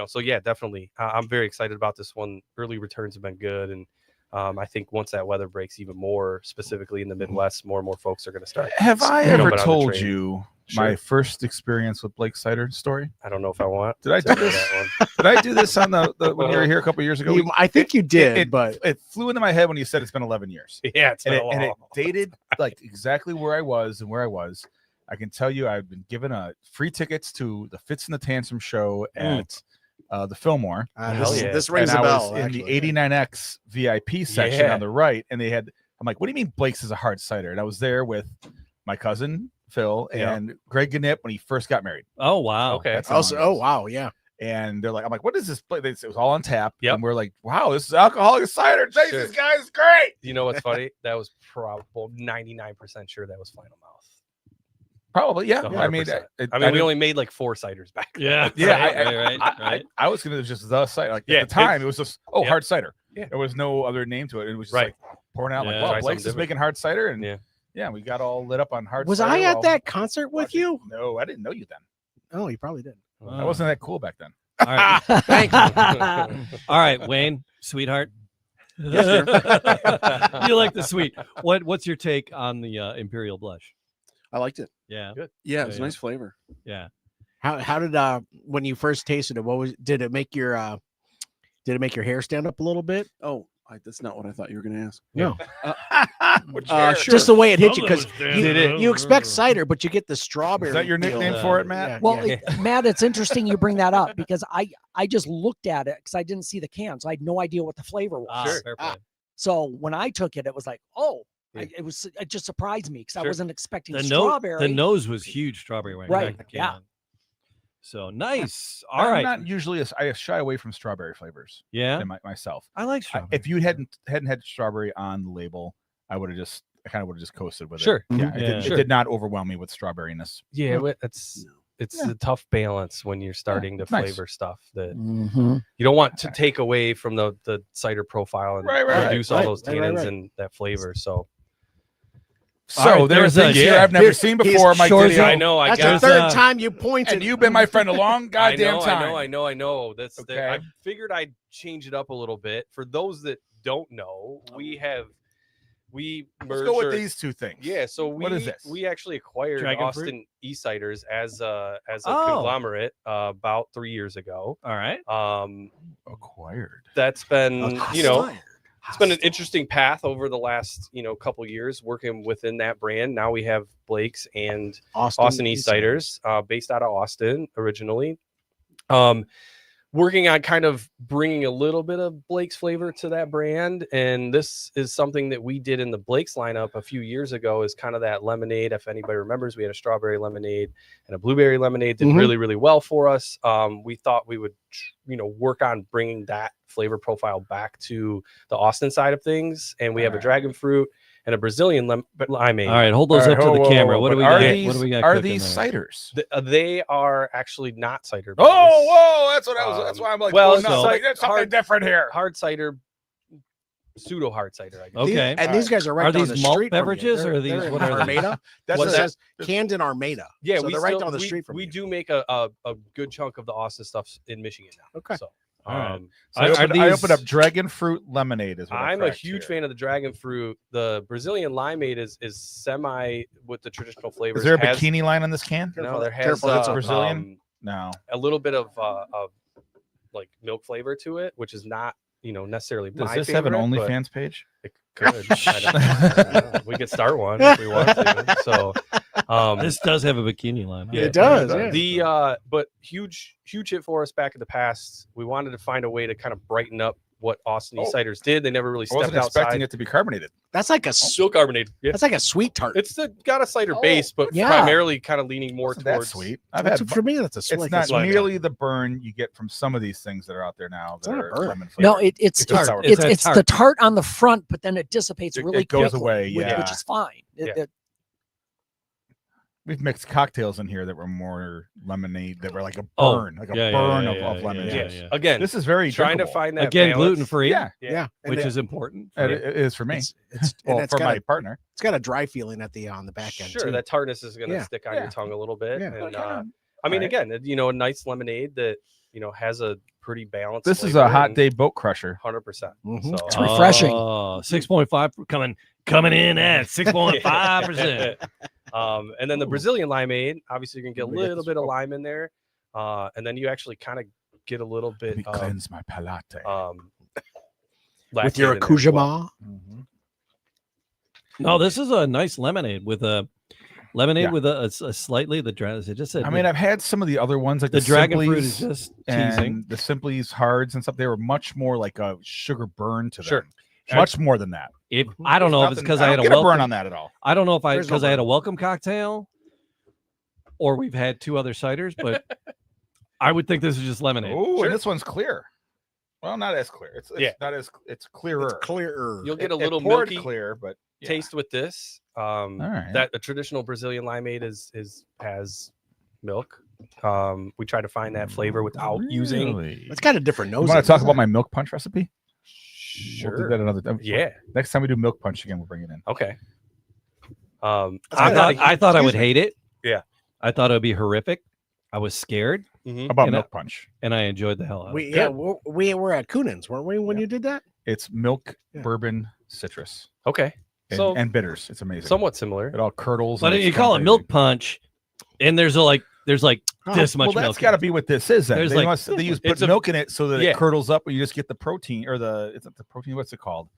S6: So yeah, definitely. I'm very excited about this one. Early returns have been good, and I think once that weather breaks even more, specifically in the Midwest, more and more folks are going to start.
S1: Have I
S6: jumping
S1: ever
S6: on the
S1: told
S6: train.
S1: you
S6: Sure.
S1: my first experience with Blake Cider story?
S6: I don't know if I want.
S1: Did I
S6: to
S1: do
S6: hear
S1: this?
S6: that one.
S1: Did I do this on the when you were here a couple years ago?
S5: I think you did, but
S1: It flew into my head when you said it's been 11 years.
S6: Yeah, it's been
S1: and
S6: a
S1: it
S6: long.
S1: dated like exactly where I was and where I was. I can tell you, I've been given free tickets to the Fitz and the Tantrum show at the Fillmore.
S6: Hell yeah.
S5: This rings
S1: and
S5: a
S1: I
S5: bell.
S1: was in
S5: actually.
S1: the 89X VIP section
S6: Yeah.
S1: on the right, and they had. I'm like, what do you mean Blake's is a hard cider? And I was there with my cousin Phil and Greg Gannip when he first got married.
S3: Oh wow.
S6: Okay.
S1: That's how
S5: Also,
S1: long it
S5: oh
S1: was.
S5: wow, yeah.
S1: And they're like, I'm like, what is this place? It was all on tap.
S6: Yep.
S1: And we're like, wow, this is alcoholic cider. Jesus,
S6: Sure.
S1: guys, great.
S6: You know what's funny? That was probably 99% sure that was Final Mouth.
S1: Probably, yeah.
S6: 100%.
S1: I mean,
S6: we
S1: didn't-
S6: only made like 4 ciders back then.
S3: Yeah.
S1: Yeah,
S3: right.
S1: I was gonna just the cider. Like
S6: Yeah,
S1: at the time, it was just hard cider.
S6: Yeah.
S1: There was no other name to it. It was just
S6: Right.
S1: like pouring out
S3: Yeah.
S1: like, wow,
S6: Try
S1: Blake's
S6: something
S1: is making hard cider, and
S6: Yeah.
S1: we got all lit up on hard.
S5: Was
S1: cider
S5: I at
S1: while
S5: that concert with
S1: watching-
S5: you?
S1: No, I didn't know you then.
S5: Oh, you probably did.
S1: I wasn't that cool back then.
S3: All right.
S5: Thank you.
S3: All right, Wayne, sweetheart.
S7: Yes,
S3: You like the sweet. What's your take on the Imperial Blush?
S7: I liked it.
S3: Yeah.
S6: Good.
S7: Yeah, it was
S3: Yeah.
S7: a nice flavor.
S3: Yeah.
S5: How did when you first tasted it? Did it make your hair stand up a little bit?
S7: Oh, that's not what I thought you were going to ask.
S5: No,
S7: Sure.
S5: just the way it hit you because
S3: Did it?
S5: you expect cider, but you get the strawberry.
S1: Is that your
S5: feel.
S1: nickname for it, Matt?
S8: Well,
S5: yeah.
S8: Matt, it's interesting you bring that up because I just looked at it because I didn't see the can, so I had no idea what the flavor was.
S3: Fair play.
S8: So when I took it, it was like, oh,
S6: Yeah.
S8: it just surprised me because I
S6: Sure.
S8: wasn't expecting
S3: The
S8: strawberry.
S3: nose was huge strawberry when I
S8: Right,
S3: cracked the can.
S8: yeah.
S3: So nice. All
S1: I'm
S3: right.
S1: not usually I shy away from strawberry flavors.
S3: Yeah.
S1: in myself.
S3: I like
S1: I,
S3: strawberry.
S1: if you hadn't had strawberry on the label, I would have just kind of coasted with
S3: Sure.
S1: it. Yeah,
S3: Yeah.
S1: it
S3: Sure.
S1: did not overwhelm me with strawberryness.
S6: Yeah, it's
S1: Yeah.
S6: a tough balance when you're starting to
S1: nice.
S6: flavor stuff that
S8: Mhm.
S6: you don't want to take away from the cider profile and
S1: Right, right,
S6: reduce
S5: right,
S6: all those
S5: right,
S6: tannins
S5: right.
S6: and that flavor. So
S1: So
S3: All right,
S1: there's
S3: there's
S1: things
S3: a-
S1: here I've never seen
S5: he's
S1: before, Mike
S3: short
S1: Didio.
S3: zone.
S6: I know, I
S5: That's
S6: guess.
S5: the third
S3: uh,
S5: time you pointed.
S1: And you've been my friend a long goddamn time.
S6: I know. That's
S1: Okay.
S6: I figured I'd change it up a little bit. For those that don't know, we merged.
S1: Let's go with
S6: our-
S1: these two things.
S6: Yeah, so
S1: What is this?
S6: we actually acquired
S3: Dragon fruit?
S6: Austin E-Ciders as a
S3: Oh.
S6: conglomerate about 3 years ago.
S3: All right.
S1: Acquired.
S6: That's been it's been an interesting path over the last couple years working within that brand. Now we have Blake's and Austin East Ciders, based out of Austin originally. Working on kind of bringing a little bit of Blake's flavor to that brand. And this is something that we did in the Blake's lineup a few years ago, is kind of that lemonade. If anybody remembers, we had a strawberry lemonade and a blueberry lemonade, did
S5: Mhm.
S6: really, really well for us. We thought we would, work on bringing that flavor profile back to the Austin side of things. And we have a dragon fruit and a Brazilian limeade.
S3: All right. Hold those
S1: All
S3: up
S1: right,
S3: to the
S1: whoa,
S3: camera.
S1: whoa,
S3: What do we
S1: but
S3: got?
S1: are these,
S3: What do we got?
S1: Are
S3: cooking
S1: these
S3: there?
S1: ciders?
S6: They are actually not cider.
S1: Oh,
S6: based.
S1: whoa! That's what I was. That's why I'm like,
S6: well,
S1: well, no,
S6: so
S1: like, there's something
S6: hard-
S1: different here.
S6: Hard cider, pseudo hard cider, I guess.
S3: Okay.
S5: And these guys are right
S3: Are
S5: down
S3: these
S5: the
S3: malt
S5: street from you.
S3: beverages, or are
S5: They're
S3: these-
S5: in
S3: what are these?
S5: Armada?
S1: That's
S5: What
S1: a-
S5: it says canned in Armada.
S6: Yeah,
S5: so
S6: we
S5: they're right
S6: still-
S5: down the
S6: we-
S5: street from
S6: we
S5: you.
S6: do make a good chunk of the Austin stuff in Michigan now.
S5: Okay.
S6: So,
S3: All right.
S1: So I
S3: Are
S1: opened up
S3: these-
S1: dragon fruit lemonade. Is what I
S6: I'm a
S1: cracked
S6: huge
S1: here.
S6: fan of the dragon fruit. The Brazilian limeade is semi with the traditional flavors.
S1: Is there a
S6: Has-
S1: bikini line on this can?
S6: No, there has
S1: Careful, it's a Brazilian?
S6: um,
S1: No.
S6: a little bit of like milk flavor to it, which is not necessarily
S1: Does
S6: my
S1: this have an
S6: favorite, but
S1: OnlyFans page?
S6: It could. I don't know. We could start one if we want to. So
S3: This does have a bikini line.
S6: Yeah,
S5: It does.
S1: it
S5: Yeah.
S6: but huge hit for us back in the past. We wanted to find a way to kind of brighten up what Austin
S1: Oh.
S6: Ciders did. They never really
S1: I wasn't
S6: stepped
S1: expecting
S6: outside.
S1: it to be carbonated.
S5: That's like a
S6: Still carbonated. Yeah.
S5: that's like a sweet tart.
S6: It's got a cider
S1: Oh,
S6: base, but
S8: yeah.
S6: primarily kind of leaning more
S1: Wasn't that
S6: towards
S1: sweet. I've
S5: That's-
S1: had.
S5: for me, that's a sweet.
S1: It's
S5: like
S1: not
S5: a sweet-
S1: nearly the burn you get from some of these things that are out there now. That
S5: not a
S1: are
S5: burn.
S1: lemon
S8: No,
S1: flavored.
S8: it's
S1: It's a sour
S8: it's,
S3: cream.
S8: it's the tart on the front, but then it dissipates
S1: It-
S8: really
S1: it goes
S8: quickly,
S1: away,
S8: which
S1: yeah.
S8: is fine.
S6: Yeah.
S1: We've mixed cocktails in here that were more lemonade, that were like a
S3: Oh,
S1: burn, like a
S3: yeah, yeah,
S1: burn
S3: yeah,
S1: of
S3: yeah,
S1: lemon
S3: yeah,
S1: juice.
S3: yeah.
S6: again
S1: This is very
S6: trying to
S1: drinkable.
S6: find that
S3: Again,
S6: balance.
S3: gluten free.
S1: Yeah,
S5: Yeah, and
S3: Which
S5: it-
S3: is important.
S1: it is for me.
S5: it's and
S1: Well,
S5: it's
S1: for
S5: got
S1: my
S5: a,
S1: partner.
S5: it's got a dry feeling at the on the back end.
S6: Sure,
S5: too.
S6: that tartness is going to
S5: Yeah.
S6: stick on
S1: Yeah.
S6: your tongue a little bit.
S5: Yeah.
S6: And
S1: Okay.
S6: I mean,
S1: Alright.
S6: again, a nice lemonade that has a pretty balanced.
S1: This is
S6: flavor
S1: a hot
S6: and
S1: day boat crusher.
S6: 100%.
S5: Mhm.
S6: So,
S8: It's refreshing.
S3: 6.5 coming in at 6.5%.
S6: And then the Brazilian limeade, obviously you're gonna get a
S1: Let me get
S6: little
S1: this
S6: bit of
S1: roll.
S6: lime in there, and then you actually kind of get a little
S1: Let
S6: bit
S1: me
S6: of
S1: cleanse my palate.
S5: with your
S6: lactate in there as well.
S5: akujama.
S3: No, this is a nice lemonade with a Lemonade
S1: Yeah.
S3: with a slightly the dragon. It just said.
S1: I mean, I've had some of the other ones like
S3: the dragon fruit
S1: Simplies
S3: is just teasing.
S1: and the Simplies hards and stuff. They were much more like a sugar burn to them.
S6: Sure.
S1: Much more than that.
S3: If I don't know if it's because I had a
S1: don't get
S3: welcome
S1: burn on that at all.
S3: I don't know if
S5: There's no
S3: because I had a
S5: burn.
S3: welcome cocktail, or we've had 2 other ciders, but I would think this is just lemonade.
S1: Oh,
S6: Sure.
S1: and this one's clear. Well, not as clear. It's
S6: Yeah.
S1: not as it's clearer.
S5: It's clearer.
S6: You'll get a
S1: It
S6: little
S1: poured
S6: milky
S1: clear, but yeah.
S6: taste with this.
S1: right.
S6: That a traditional Brazilian limeade has milk. We try to find that flavor without using.
S1: Really?
S5: It's got a different
S1: You
S5: nose.
S1: want
S5: in
S1: to talk
S5: it,
S1: about my milk punch recipe?
S6: Sure.
S1: We'll do that another time.
S6: Yeah.
S1: Next time we do milk punch again, we'll bring it in.
S6: Okay.
S3: I
S6: I'm not
S3: thought I thought I would hate it.
S6: Yeah.
S3: I thought it would be horrific. I was scared,
S6: Mhm.
S1: How about
S3: And
S1: milk punch?
S3: and I enjoyed the hell out of
S5: We
S3: it.
S5: yeah, we were at Coonan's, weren't we, when
S1: Yeah.
S5: you did that?
S1: It's milk,
S5: Yeah.
S1: bourbon, citrus,
S6: Okay.
S1: and,
S6: So
S1: and bitters. It's amazing.
S6: somewhat similar.
S1: It all curdles.
S3: But
S1: and
S3: you
S1: it's
S3: call it
S1: amazing.
S3: milk punch, and there's like
S5: Oh,
S3: this much
S1: Well,
S3: milk.
S1: that's
S3: in
S1: got to
S3: it.
S1: be what this is. Then.
S3: There's
S1: They
S3: like
S1: must, they use
S6: It's
S1: put
S6: a-
S1: milk in it so that
S6: yeah.
S1: it curdles up, and you just get the protein or the it's not the protein. What's it called?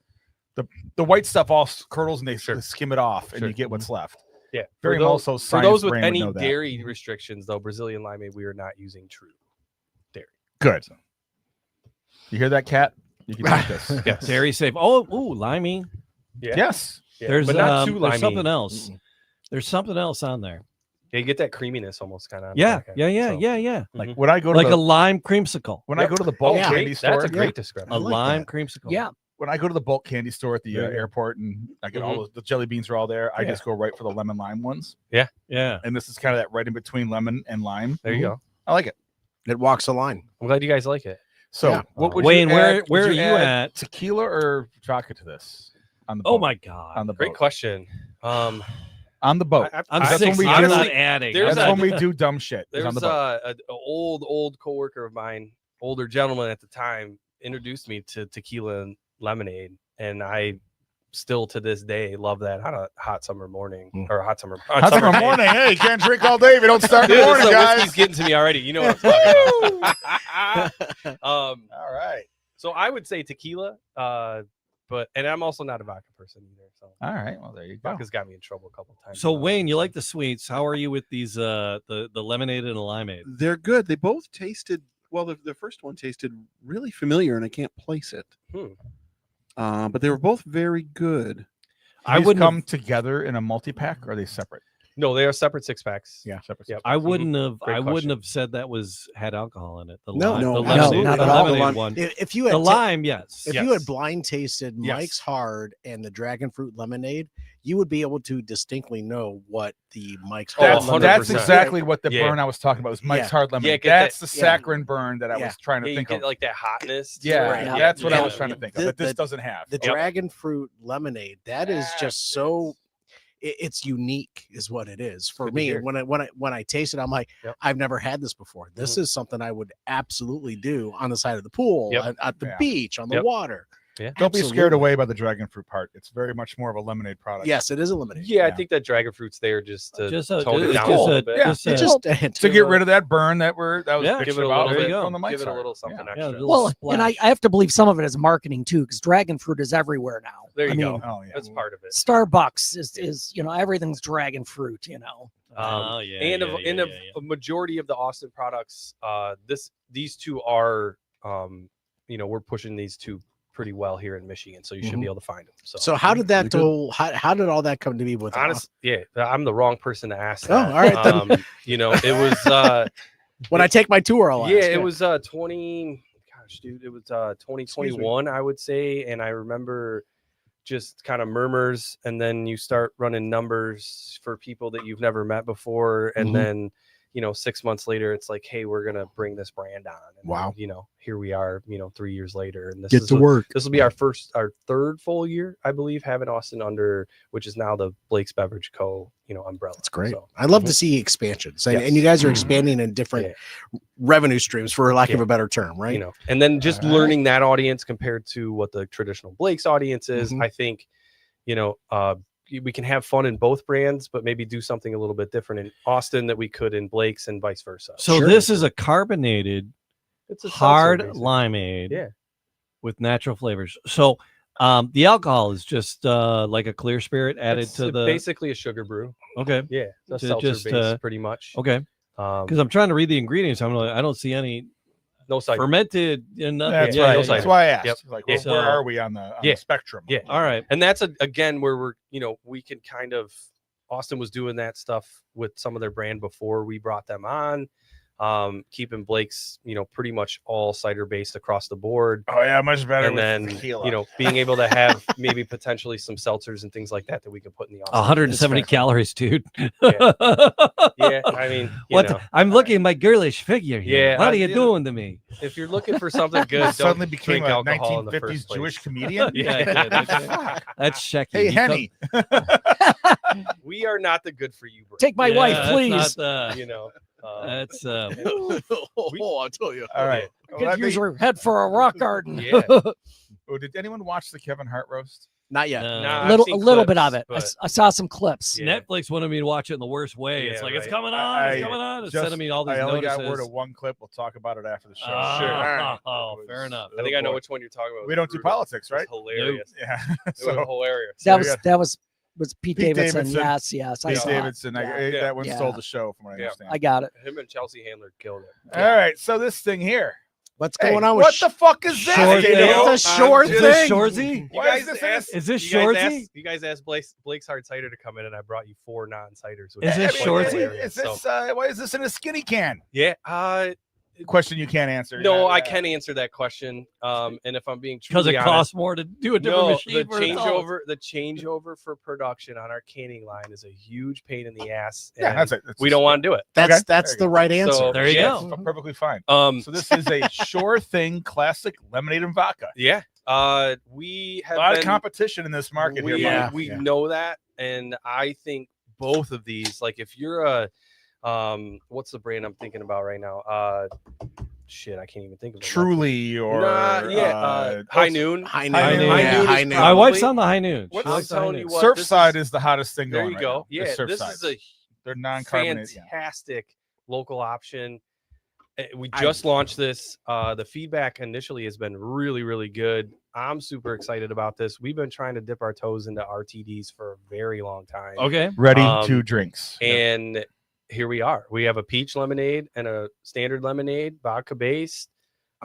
S1: The white stuff all curdles and they
S6: Sure.
S1: skim it off, and
S6: Sure.
S1: you get what's left.
S6: Yeah.
S1: Very
S6: for those,
S1: also
S6: for
S1: science
S6: those with
S1: brain would
S6: any
S1: know that.
S6: dairy restrictions, though, Brazilian limeade, we are not using true.
S1: Good. You hear that, Cat? You can take this.
S6: Yes.
S3: Dairy safe. Oh, ooh, limey.
S6: Yeah.
S1: Yes.
S6: Yeah.
S3: There's
S6: but not too
S3: there's
S6: limey.
S3: something else. There's something else on there.
S6: Yeah, you get that creaminess almost kind of.
S3: Yeah.
S1: Like when I go to
S3: Like
S1: the,
S3: a lime creamsicle.
S1: when I go to the bulk
S5: yeah.
S1: candy store,
S6: That's a great description.
S3: A
S5: like
S3: lime
S5: that.
S3: creamsicle.
S8: Yeah.
S1: when I go to the bulk candy store at the
S6: Yeah.
S1: airport and I get all the jelly beans are all there, I
S6: Yeah.
S1: just go right for the lemon lime ones.
S3: Yeah.
S1: And this is kind of that right in between lemon and lime.
S6: There you go.
S1: I like it.
S5: It walks a line.
S6: I'm glad you guys like it.
S1: So,
S5: Yeah.
S1: what would
S3: Wayne,
S1: you
S3: where
S1: add,
S3: where
S1: would
S3: are you
S1: add
S3: at?
S1: Tequila or vodka to this? On the
S3: Oh
S1: boat?
S3: my god.
S1: On the
S6: Great
S1: boat.
S6: question.
S1: On the boat.
S3: I'm
S1: That's when
S3: 60.
S1: we
S3: I'm
S1: do-
S3: not adding.
S6: there's
S1: That's
S6: a-
S1: when we do dumb shit. is
S6: There's
S1: on the boat.
S6: an old coworker of mine, older gentleman at the time, introduced me to tequila and lemonade, and I still to this day love that on a hot summer morning or hot summer.
S1: Hot summer
S6: day.
S1: morning. Hey, you can't drink all day if you don't start in
S6: Dude,
S1: the morning,
S6: the
S1: guys.
S6: whiskey's getting to me already. You know what I'm talking about.
S1: All right.
S6: So I would say tequila, but I'm also not a vodka person either. So
S1: All right. Well, there you go.
S6: vodka's got me in trouble a couple times.
S3: So Wayne, you like the sweets. How are you with these the lemonade and the limeade?
S7: They're good. They both tasted well. The first one tasted really familiar, and I can't place it. But they were both very good.
S3: I
S1: These
S3: wouldn't
S1: come
S3: have-
S1: together in a multi-pack or are they separate?
S6: No, they are separate 6-packs.
S5: Yeah.
S1: Separate.
S6: Yep.
S3: I wouldn't have.
S6: Great
S3: I
S6: question.
S3: wouldn't have said that had alcohol in it. The
S5: No,
S3: lime,
S5: no,
S3: the
S5: no,
S3: lemonade,
S8: not
S3: the
S8: at all.
S3: lemonade
S7: Lime-
S3: one.
S5: If you had
S3: The
S5: ta-
S3: lime, yes.
S5: if you had blind tasted
S1: Yes.
S5: Mike's Hard and the dragon fruit lemonade, you would be able to distinctly know what the Mike's Hard
S1: That's,
S6: Oh,
S5: lemonade
S1: that's
S6: 100%.
S1: exactly what the
S6: Yeah.
S1: burn I was talking about. Was Mike's
S5: Yeah.
S1: hard lemon.
S6: Yeah, get
S1: That's
S6: that-
S1: the
S5: yeah.
S1: saccharine burn that I
S5: Yeah.
S1: was trying to
S6: Yeah, you
S1: think
S6: get
S1: of.
S6: like that hotness. to
S1: Yeah,
S6: it.
S1: that's what I
S6: Yeah.
S1: was trying to think of.
S5: The-
S1: But this
S5: the-
S1: doesn't have.
S5: the dragon fruit lemonade. That is
S1: That's
S5: just so. It's unique, is what it is for
S6: good to
S5: me.
S6: hear.
S5: When I taste it, I'm like,
S6: Yep.
S5: I've never had this before. This is something I would absolutely do on the side of the pool,
S6: Yep.
S5: at the
S1: Yeah.
S5: beach, on the
S6: Yep.
S5: water.
S6: Yeah.
S1: Don't be scared
S5: Absolutely.
S1: away by the dragon fruit part. It's very much more of a lemonade product.
S5: Yes, it is a lemonade.
S6: Yeah, I
S1: Yeah.
S6: think that dragon fruit's there just to
S3: Just
S6: tone it
S3: it's
S6: down
S3: just
S6: a little
S3: a-
S6: bit.
S1: Yeah.
S3: just
S5: It
S3: a-
S5: just
S1: To get rid of that burn that was
S3: Yeah.
S1: bitching
S6: Give it a
S1: about
S6: little
S3: bit-
S1: from the Mike's
S6: give it a
S1: Hard.
S6: little something
S1: Yeah.
S3: Yeah,
S6: extra.
S3: a little
S8: Well, and I
S3: splash.
S8: have to believe some of it is marketing too, because dragon fruit is everywhere now.
S6: There you
S8: I
S6: go.
S8: mean,
S1: Oh yeah.
S6: That's part of it.
S8: Starbucks is everything's dragon fruit.
S3: Oh, yeah,
S6: and
S3: yeah,
S6: of,
S3: yeah,
S6: and
S3: yeah,
S6: of
S3: yeah.
S6: a majority of the Austin products, these two are, we're pushing these two pretty well here in Michigan, so you should be able to find them.
S5: So how did that
S7: They're good.
S5: whole how did all that come to be with
S6: honest, yeah, I'm the wrong person to ask.
S5: Oh,
S6: that.
S5: all right, then.
S6: It was
S5: when I take my tour? I'll
S6: yeah,
S5: ask.
S6: it was 2021, I would say, and I remember just kind of murmurs, and then you start running numbers for people that you've never met before, and
S5: Mhm.
S6: then 6 months later it's like, hey, we're gonna bring this brand on, and
S5: Wow.
S6: then, here we are 3 years later, and this
S5: Get
S6: is
S5: to work.
S6: this will be our third full year, I believe, having Austin under, which is now the Blake's Beverage Co. Umbrella.
S5: That's great.
S6: So,
S5: I love to see expansions, and,
S6: Yes.
S5: and you guys are expanding in different revenue streams, for lack of
S6: Yeah.
S5: a better term, right?
S6: and then just
S1: All right.
S6: learning that audience compared to what the traditional Blake's audience is,
S5: Mhm.
S6: I think, we can have fun in both brands, but maybe do something a little bit different in Austin that we could in Blake's and vice versa.
S3: So
S5: Sure.
S3: this is a carbonated
S6: It's a seltzer,
S3: hard
S6: basically.
S3: limeade
S6: Yeah.
S3: with natural flavors. So The alcohol is just like a clear spirit added
S6: It's
S3: to the.
S6: basically a sugar brew.
S3: Okay.
S6: Yeah, it's a
S3: Ju-
S6: seltzer
S3: just,
S6: base, pretty much.
S3: Okay. Because I'm trying to read the ingredients. I'm like, I don't see any
S6: No cider.
S3: fermented. Nothing.
S1: That's
S6: Yeah,
S1: right.
S6: no
S1: That's
S6: cider.
S1: why I asked.
S6: Yep.
S1: Like,
S6: Yeah.
S1: where are we on the spectrum?
S6: Yeah.
S3: All right.
S6: And that's again where we're, we can kind of, Austin was doing that stuff with some of their brand before we brought them on. Keeping Blake's, pretty much all cider based across the board.
S1: Oh yeah, much better.
S6: And then,
S1: tequila.
S6: being able to have maybe potentially some seltzers and things like that we can put in the Austin.
S3: 170 calories, dude.
S6: Yeah. Yeah, I mean,
S3: what? I'm looking at my girlish figure here.
S6: Yeah,
S3: What are you doing to me?
S6: If you're looking for something good,
S1: Suddenly
S6: don't
S1: became
S6: drink
S1: a
S6: alcohol in the
S1: 1950s
S6: first place.
S1: Jewish comedian.
S6: Yeah.
S3: That's Shecky.
S1: Hey,
S3: He
S1: Henny.
S6: We are not the good for you brand.
S8: Take my wife, please.
S3: That's not, that's
S5: I'll tell you.
S1: All right.
S8: You could use your head for a rock garden.
S6: Yeah.
S1: Oh, did anyone watch the Kevin Hart roast?
S5: Not yet.
S6: Nah, I've
S8: a
S6: seen
S8: little bit
S6: clips,
S8: of it.
S6: but-
S8: I saw some clips.
S6: Yeah.
S3: Netflix wanted me to watch it in the worst way. It's
S6: Yeah,
S3: like it's
S6: right.
S3: coming on. It's coming on. It's sending me all these
S1: I only
S3: notices.
S1: got word of one clip. We'll talk about it after the show.
S3: Oh, fair enough.
S6: I think I know which one you're talking about.
S1: We don't do politics, right?
S6: It's hilarious.
S1: Yeah.
S6: It
S1: So
S6: was hilarious.
S8: That was Pete Davidson.
S1: Davidson.
S8: Yes. I
S1: Pete
S8: saw it.
S1: Davidson,
S8: Yeah.
S1: that one
S8: Yeah.
S1: stole the show, from what I
S6: Yeah.
S1: understand.
S8: I got it.
S6: Him and Chelsea Handler killed it.
S1: All right, so this thing here.
S5: What's
S1: Hey,
S5: going on with
S1: what the fuck is that?
S3: Short
S1: Didio?
S3: thing.
S5: It's a short
S3: Is
S5: thing.
S3: this Shorzy?
S1: Why is this in this-
S3: Is this
S6: you guys
S3: Shorzy?
S6: asked- You guys asked Blake's Hard Cider to come in, and I brought you 4 non-ciders.
S3: Is this Shorzy?
S1: Is this, why is this in a skinny can?
S6: Yeah.
S1: Question you can't answer.
S6: No,
S1: Yeah,
S6: I
S1: yeah.
S6: can answer that question. And if I'm being
S3: Because
S6: truly
S3: it
S6: honest,
S3: costs more to do a different machine.
S6: the
S3: for the dollars.
S6: changeover for production on our canning line is a huge pain in the ass.
S1: Yeah,
S6: and
S1: that's it.
S6: we don't want to do it.
S5: That's
S1: Okay.
S5: that's
S1: There
S5: the
S1: you
S5: right answer.
S6: So-
S3: There you
S6: Yeah.
S3: go.
S1: Perfectly fine.
S6: So
S1: So this is a sure thing classic lemonade and vodka.
S6: yeah, we
S1: A
S6: have
S1: lot
S6: been,
S1: of competition in this market
S6: we,
S1: here. Mike.
S6: we
S1: Yeah.
S6: know that, and I think both of these, like if you're a what's the brand I'm thinking about right now? Shit, I can't even think of it.
S1: Truly or
S6: High Noon.
S5: High
S1: High
S5: noon.
S1: Noon.
S5: Yeah,
S6: High Noon
S5: high
S6: is
S5: noon.
S3: My wife's
S6: probably-
S3: on the high noon.
S1: What's
S3: She likes the high
S6: telling
S3: noon.
S6: you what, this
S1: Surfside
S6: is-
S1: is the hottest thing
S6: There
S1: going
S6: you
S1: right
S6: go.
S1: now.
S6: Yeah,
S1: The
S6: this
S1: Surfside.
S6: is a
S1: They're non-carbonated. Yeah.
S6: fantastic local option. We just launched this. The feedback initially has been really, really good. I'm super excited about this. We've been trying to dip our toes into RTDs for a very long time.
S3: Okay.
S1: Ready
S6: Um,
S1: to drinks.
S6: And here we are. We have a peach lemonade and a standard lemonade, vodka based.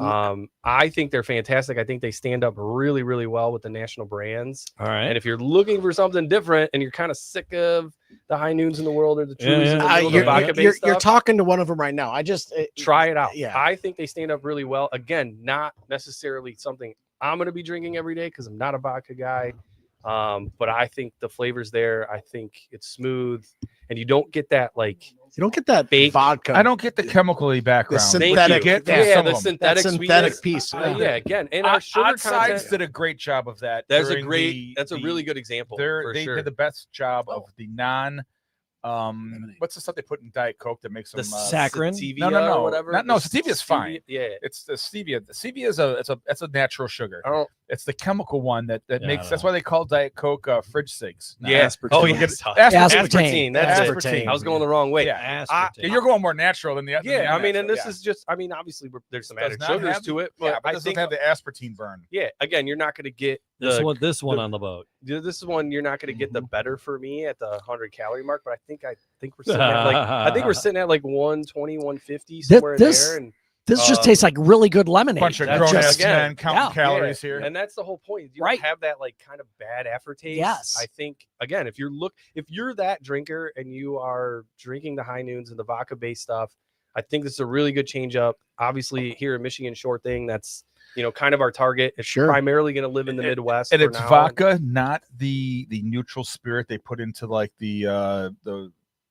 S6: I think they're fantastic. I think they stand up really, really well with the national brands.
S3: All right.
S6: And if you're looking for something different and you're kind of sick of the High Noons in the world or the
S3: Yeah,
S6: Trulies
S3: yeah.
S6: in the world, the
S5: You're,
S6: vodka-based
S5: you're
S6: stuff,
S5: talking to one of them right now. I just
S6: try it out.
S5: Yeah.
S6: I think they stand up really well. Again, not necessarily something I'm going to be drinking every day because I'm not a vodka guy. But I think the flavor's there. I think it's smooth, and you don't get that like
S5: You don't get that
S6: Fake.
S5: vodka.
S1: I don't get the chemically background.
S5: Thank
S1: Synthetic.
S5: you.
S1: Get from
S6: yeah,
S1: some
S6: the
S1: of them.
S6: synthetic,
S5: that synthetic
S6: sweetness.
S5: piece.
S6: Yeah, again, and our sugar
S1: Odd Sides
S6: content.
S1: did a great job of that.
S6: That's a
S1: during
S6: great.
S1: the-
S6: That's a
S1: the-
S6: really good example. For
S1: They
S6: sure.
S1: did the best job of the non. What's the stuff they put in Diet Coke that makes
S6: the
S1: them
S3: saccharin?
S6: stevia
S1: No.
S6: or whatever.
S1: No,
S6: The
S1: stevia's fine.
S6: stevia- Yeah.
S1: It's the stevia. The stevia is it's a natural sugar.
S6: I don't.
S1: It's the chemical one that
S3: Yeah,
S1: makes.
S3: I
S1: That's
S3: know.
S1: why they call Diet Coke fridge cigs.
S6: Yeah.
S5: aspartame.
S6: Oh,
S1: You
S6: yeah.
S1: get
S8: Aspartame.
S6: Aspartame. That's it.
S1: Aspartame.
S6: I was going the wrong way.
S1: Yeah.
S3: Aspartame.
S1: Yeah, you're going more natural than the other.
S6: Yeah, I mean, and this is just. I mean, obviously, there's some
S1: Does
S6: added
S1: not
S6: sugars
S1: have-
S6: to it,
S1: yeah,
S6: but
S1: but
S6: I
S1: it doesn't
S6: think.
S1: have the aspartame burn.
S6: Yeah, again, you're not going to get
S3: This
S6: the
S3: one
S6: the-
S3: on the boat.
S6: This is one you're not going to get the better for me at the 100-calorie mark, but I think we're sitting at like we're sitting at like 120, 150 somewhere in
S8: this-
S6: there, and
S8: This just tastes like really good lemonade.
S1: Bunch of
S6: That's
S1: grown
S6: just-
S1: ass
S6: again,
S1: men counting
S8: yeah.
S1: calories here.
S6: and that's the whole point. You
S8: Right.
S6: don't have that like kind of bad aftertaste.
S8: Yes.
S6: I think again, if you're that drinker and you are drinking the High Noons and the vodka based stuff, I think this is a really good change up. Obviously, here in Michigan, short thing that's kind of our target. It's
S5: Sure.
S6: primarily going to live in the Midwest,
S1: And
S6: for
S1: it's
S6: now.
S1: vodka, not the neutral spirit they put into like the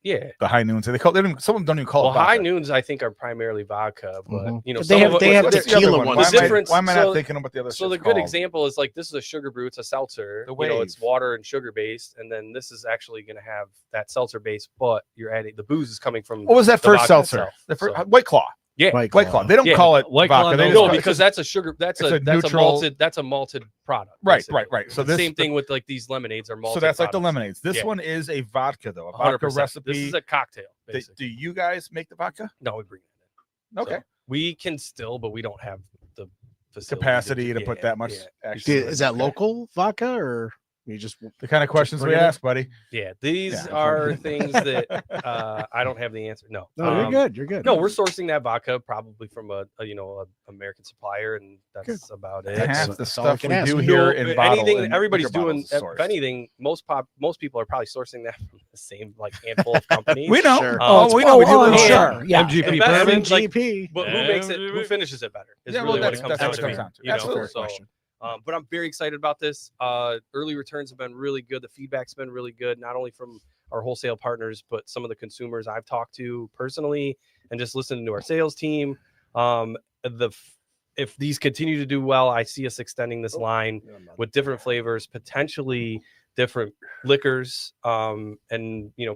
S6: Yeah.
S1: High Noons. They call some of them don't even call
S6: Well,
S1: it vodka.
S6: High Noons, I think, are primarily vodka, but
S5: Mhm.
S6: you know,
S5: They
S6: some
S5: have-
S6: of
S5: they
S6: it-
S5: have
S6: what's
S1: What's
S6: the-
S1: the other
S5: tequila
S1: one?
S5: ones.
S1: Why
S6: The
S1: am I-
S6: difference-
S1: why am I
S6: so-
S1: not thinking of what the other
S6: So the
S1: shit's
S6: good
S1: called?
S6: example is like this is a sugar brew. It's a seltzer.
S1: The
S6: It's
S1: Wave.
S6: water and sugar based, and then this is actually going to have that seltzer base, but you're adding the booze is coming from.
S1: What was that
S6: the
S1: first
S6: vodka
S1: seltzer?
S6: itself.
S1: The first
S6: So-
S1: White Claw.
S6: Yeah.
S5: White
S1: White Claw. They don't
S6: Yeah.
S1: call it
S3: White Claw,
S1: vodka. They
S3: no,
S1: just
S6: No,
S1: call-
S6: because that's a sugar. That's
S1: it's
S6: a
S1: a neutral-
S6: malted. That's a malted product.
S1: Right,
S6: basically.
S1: right. So
S6: The
S1: this
S6: same thing with like these lemonades are malted.
S1: So that's like the
S6: products.
S1: lemonades. This
S6: Yeah.
S1: one is a vodka though, a
S6: 100%.
S1: vodka recipe.
S6: This is a cocktail.
S1: do
S6: Basically.
S1: you guys make the vodka?
S6: No, we bring it in.
S1: Okay.
S6: So we can still, but we don't have the facility
S1: capacity to
S6: yeah,
S1: put that much.
S6: yeah.
S1: Actually,
S5: Is that local vodka or you just
S1: the kind of questions we
S5: bring it
S1: ask, buddy?
S6: Yeah, these
S1: Yeah.
S6: are things that I don't have the answer. No,
S5: No, you're good. You're good.
S6: No, we're sourcing that vodka probably from a American supplier, and that's about it.
S1: Half
S5: That's-
S1: the
S5: that's all I
S1: stuff
S5: can
S1: we
S5: ask.
S1: do
S6: No,
S1: here in bottle,
S6: anything
S1: and
S6: everybody's
S1: liquor
S6: doing,
S1: bottles is sourced.
S6: if anything, most people are probably sourcing that from the same like handful of companies.
S1: We know.
S5: Sure.
S1: Oh, we know. We do
S8: I'm
S1: little
S8: sure. Yeah.
S3: MGP
S6: But I mean,
S3: bourbon.
S6: like,
S5: GP.
S6: but who makes it? Who finishes it better? Is
S1: Yeah, well,
S6: really what it
S1: that's
S6: comes
S1: what
S6: down
S1: it
S6: to.
S1: comes down to.
S6: You know,
S1: Absolutely.
S6: so, but I'm very excited about this. Early returns have been really good. The feedback's been really good, not only from our wholesale partners, but some of the consumers I've talked to personally, and just listening to our sales team. If these continue to do well, I see us extending this line with different flavors, potentially different liquors, and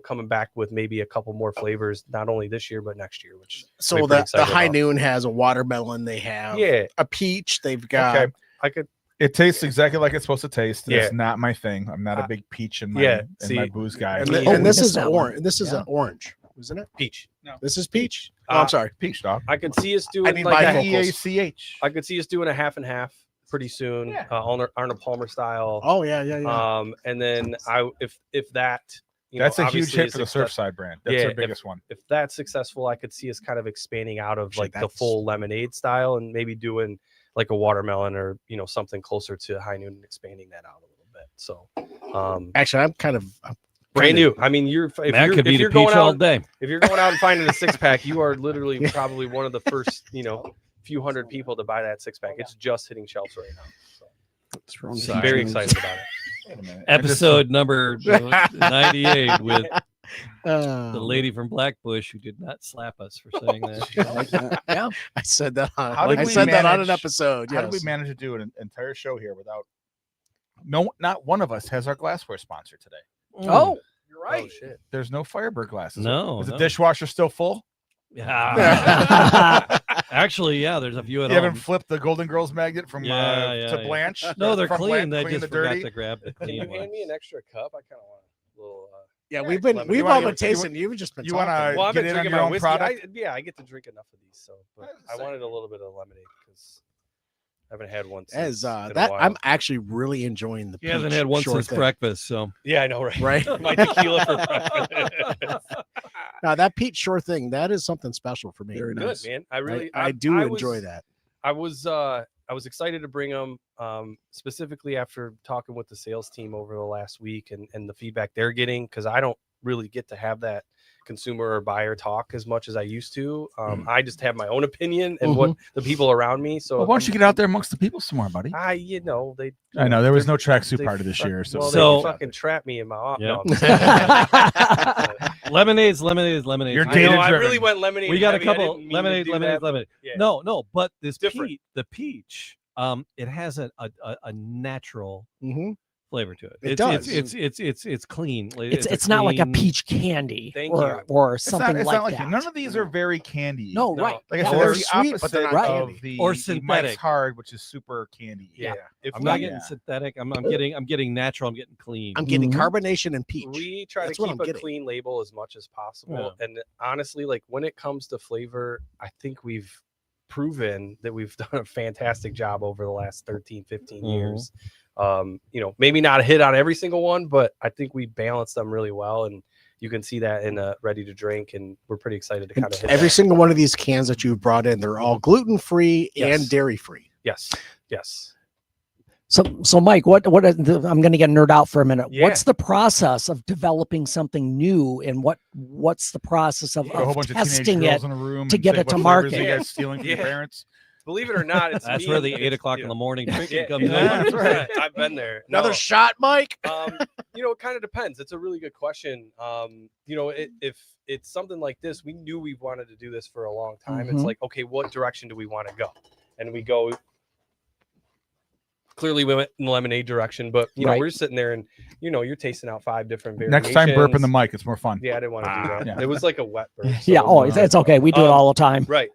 S6: coming back with maybe a couple more flavors, not only this year but next year. Which
S5: So
S6: we're pretty
S5: the
S6: excited
S5: High
S6: about.
S5: Noon has a watermelon. They have
S6: Yeah,
S5: a peach. They've got
S1: Okay.
S6: I could.
S1: It tastes exactly like it's supposed to taste.
S6: Yeah.
S1: It's not my thing. I'm not a big peach in my
S6: yeah,
S1: in
S6: see,
S1: my booze guy.
S5: and,
S8: Oh,
S5: and
S8: we
S5: this
S8: missed
S5: is
S8: that one.
S5: orange. This is
S1: Yeah.
S5: an orange, isn't it?
S6: Peach.
S5: This is peach. Oh, I'm sorry.
S1: Peach dog.
S6: I could see us doing
S5: need
S6: like
S5: bifocals.
S1: EACH.
S6: I could see us doing a half and half pretty soon,
S1: Yeah.
S6: Arnold Palmer style.
S5: Oh yeah.
S6: And then if that,
S1: That's a huge
S6: obviously
S1: hit
S6: is
S1: for the
S6: success-
S1: Surfside brand. That's
S6: Yeah,
S1: their biggest one.
S6: If that's successful, I could see us kind of expanding out of
S5: Actually,
S6: like the
S5: that's-
S6: full lemonade style and maybe doing like a watermelon or something closer to High Noon and expanding that out a little bit. So
S5: Actually, I'm
S6: brand new. I mean, if
S3: That
S6: you're,
S3: could be
S6: if
S3: the
S6: you're
S3: peach
S6: going
S3: all
S6: out
S3: day.
S6: if you're going out and finding a 6-pack, you are literally probably one of the first few hundred people to buy that 6-pack. It's just hitting shelves right now. So
S3: Sorry.
S6: very excited about it.
S1: Wait a minute.
S3: Episode number 98 with
S5: the
S3: the lady from Blackbush who did not slap us for saying that.
S8: Yeah.
S5: I said that on.
S1: How did
S5: I
S1: we
S5: said that on an
S1: manage-
S5: episode.
S1: How did we
S5: yes.
S1: manage to do an entire show here without? No, not one of us has our glassware sponsor today.
S8: Oh, you're
S6: Oh shit.
S1: There's no Firebird glasses.
S3: No,
S1: Is the
S3: no.
S1: dishwasher still full?
S3: Yeah. Actually, yeah, there's a few at
S1: You haven't
S3: home.
S1: flipped the Golden Girls magnet from
S3: Yeah,
S1: to
S3: yeah.
S1: Blanche?
S3: No, they're
S1: From
S3: clean.
S1: Blanche,
S3: They just
S1: the
S3: forgot
S1: dirty?
S3: to grab the
S6: Can you
S3: clean
S6: hand
S3: one.
S6: me an extra cup? I kind of want a little.
S5: Yeah,
S6: Yeah,
S5: we've been
S6: lemon.
S5: we've
S1: You
S5: all
S1: wanna-
S5: been tasting. You've just been
S1: you wanna-
S5: talking.
S6: Well, I've been
S1: get in on
S6: drinking
S1: your
S6: my
S1: own
S6: whiskey.
S1: product?
S6: I get to drink enough of these, so but I wanted a little bit of lemonade because I haven't had one
S5: As
S6: since. It's been a
S5: that,
S6: while.
S5: I'm actually really enjoying the.
S3: He hasn't
S5: peach
S3: had one
S5: short
S3: since
S5: thing.
S3: breakfast, so
S6: Yeah, I know, right?
S5: Right?
S6: My tequila for breakfast.
S5: Now that peach short thing, that is something special for me.
S7: Very
S6: Good,
S7: nice.
S6: man. I
S5: do
S6: I
S5: enjoy
S6: was-
S5: that.
S6: I was excited to bring them, specifically after talking with the sales team over the last week and the feedback they're getting, because I don't really get to have that consumer or buyer talk as much as I used to. I just have my own opinion and what the people around me. So
S1: Well, why don't you get out there amongst the people some more, buddy?
S6: they.
S1: I know there was no
S6: they're-
S1: tracksuit
S6: they
S1: party this
S6: fuck-
S1: year, so,
S6: well,
S3: So-
S6: they fucking trap me in my office.
S3: Yeah.
S6: No,
S3: lemonades.
S1: You're
S6: I know,
S1: data
S6: I
S1: driven.
S6: really went lemonade.
S3: We got a
S6: heavy. I
S3: couple
S6: didn't mean to
S3: lemonade,
S6: do
S3: lemonade,
S6: that,
S3: lemonade.
S6: yeah.
S3: No, but this
S6: Different.
S3: the peach, it has a natural
S5: Mhm.
S3: flavor to it.
S5: It
S3: It's-
S5: does.
S3: It's clean.
S8: it's not like a
S3: clean-
S8: peach candy
S6: Thank
S8: or
S6: you.
S8: or
S1: It's
S8: something
S1: not
S8: like
S1: that.
S8: that.
S1: None of these are very candy.
S8: No,
S6: No.
S8: right.
S1: Like I
S8: Yeah.
S1: said,
S5: They're
S1: they're the
S5: sweet, but they're
S1: opposite
S5: not
S1: of
S5: candy.
S1: the
S3: Or
S1: the Mike's
S3: synthetic.
S1: Hard, which is super candy.
S6: Yeah. If
S3: I'm not
S6: we,
S3: getting
S1: Yeah.
S3: synthetic. I'm getting natural. I'm getting clean.
S5: I'm getting
S8: Mhm.
S5: carbonation and peach.
S6: we try
S5: That's
S6: to
S5: what
S6: keep
S5: I'm
S6: a
S5: getting.
S6: clean label as much as possible. And honestly, like when it comes to flavor, I think we've proven that we've done a fantastic job over the last 13, 15 years. Maybe not a hit on every single one, but I think we balanced them really well. And you can see that in a ready to drink. And we're pretty excited to
S5: And
S6: kind of hit
S5: every
S6: that.
S5: single one of these cans that you've brought in, they're all gluten free
S6: Yes.
S5: and dairy free.
S6: Yes. Yes.
S8: So Mike, what I'm going to get nerd out for a minute.
S6: Yeah.
S8: What's the process of developing something new, and what's the process of,
S1: A whole bunch of
S8: testing
S1: teenage girls
S8: it?
S1: in a room
S8: to
S1: and
S8: get
S1: say,
S8: it to
S1: "What flavors
S8: market?"
S1: are you guys stealing from your
S6: Yeah.
S1: parents?"
S6: Believe it or not, it's
S3: That's
S6: me
S3: where
S6: and-
S3: the 8 o'clock in
S6: yeah.
S3: the morning drinking
S6: Yeah,
S3: comes in.
S6: that's right. I've been there.
S5: Another
S6: No.
S5: shot, Mike.
S6: It kind of depends. It's a really good question. If it's something like this, we knew we wanted to do this for a long time. It's
S8: Mhm.
S6: like, okay, what direction do we want to go? And we go. Clearly, we went in the lemonade direction, but
S8: Right.
S6: we're sitting there and you're tasting out 5 different variations.
S1: Next time, burp in the mic. It's more fun.
S6: Yeah, I didn't want to do that.
S1: yeah.
S6: It was like a wet burp.
S8: Yeah.
S6: so,
S8: Oh, it's okay. We do it all the time.
S6: right.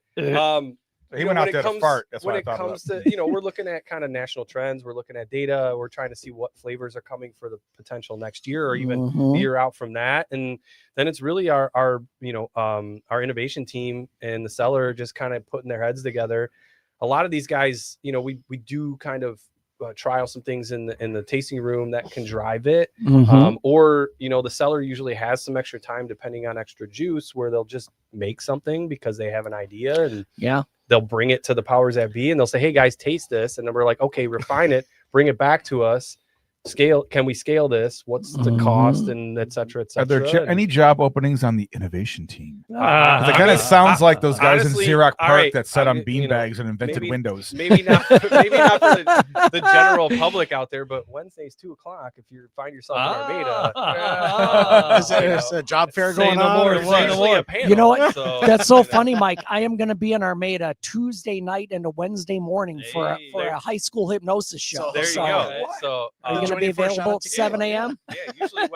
S1: He went out there to fart. That's
S6: when
S1: what I
S6: it
S1: thought
S6: comes
S1: about.
S6: to we're looking at kind of national trends. We're looking at data. We're trying to see what flavors are coming for the potential next year or even
S8: Mhm.
S6: the year out from that. And then it's really our innovation team and the seller just kind of putting their heads together. a lot of these guys, you know, we do kind of trial some things in the tasting room that can drive it. Or, you know, the seller usually has some extra time depending on extra juice where they'll just make something because they have an idea, and they'll bring it to the powers that be and they'll say, hey guys, taste this. And then we're like, okay, refine it, bring it back to us. Scale, can we scale this? What's the cost, and et cetera, et cetera.
S1: Are there any job openings on the innovation team? It
S6: I
S1: kind of
S6: mean,
S1: sounds like those guys
S6: honestly,
S1: in Xerox
S6: all
S1: Park
S6: right,
S1: that sat on
S6: you know,
S1: beanbags and invented Windows.
S6: Maybe not for the general public out there, but Wednesdays 2:00, if you find yourself in Armada,
S5: is there a job fair
S3: Say
S5: going
S3: no
S5: on?
S3: more,
S5: or
S3: say
S5: what?
S3: no more.
S6: a panel,
S8: You know what?
S6: so,
S8: That's so
S6: you know.
S8: funny, Mike. I am going to be in Armada Tuesday night and a Wednesday morning for a high school hypnosis show.
S6: There you go. So
S8: Are you going to be available at 7 a.m.?
S6: Yeah, usually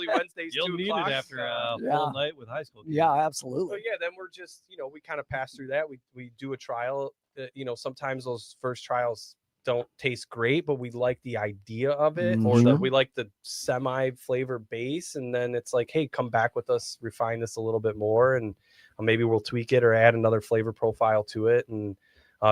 S6: Wednesdays.
S3: You'll
S6: 2:00.
S3: need it after a full night with high school kids.
S8: Yeah,
S6: So
S8: absolutely.
S6: yeah, then we're just, you know, we kind of pass through that. We do a trial. You know, sometimes those first trials don't taste great, but we like the idea of it, or we like the semi flavor base, and then it's like, hey, come back with us, refine this a little bit more, and maybe we'll tweak it or add another flavor profile to it, and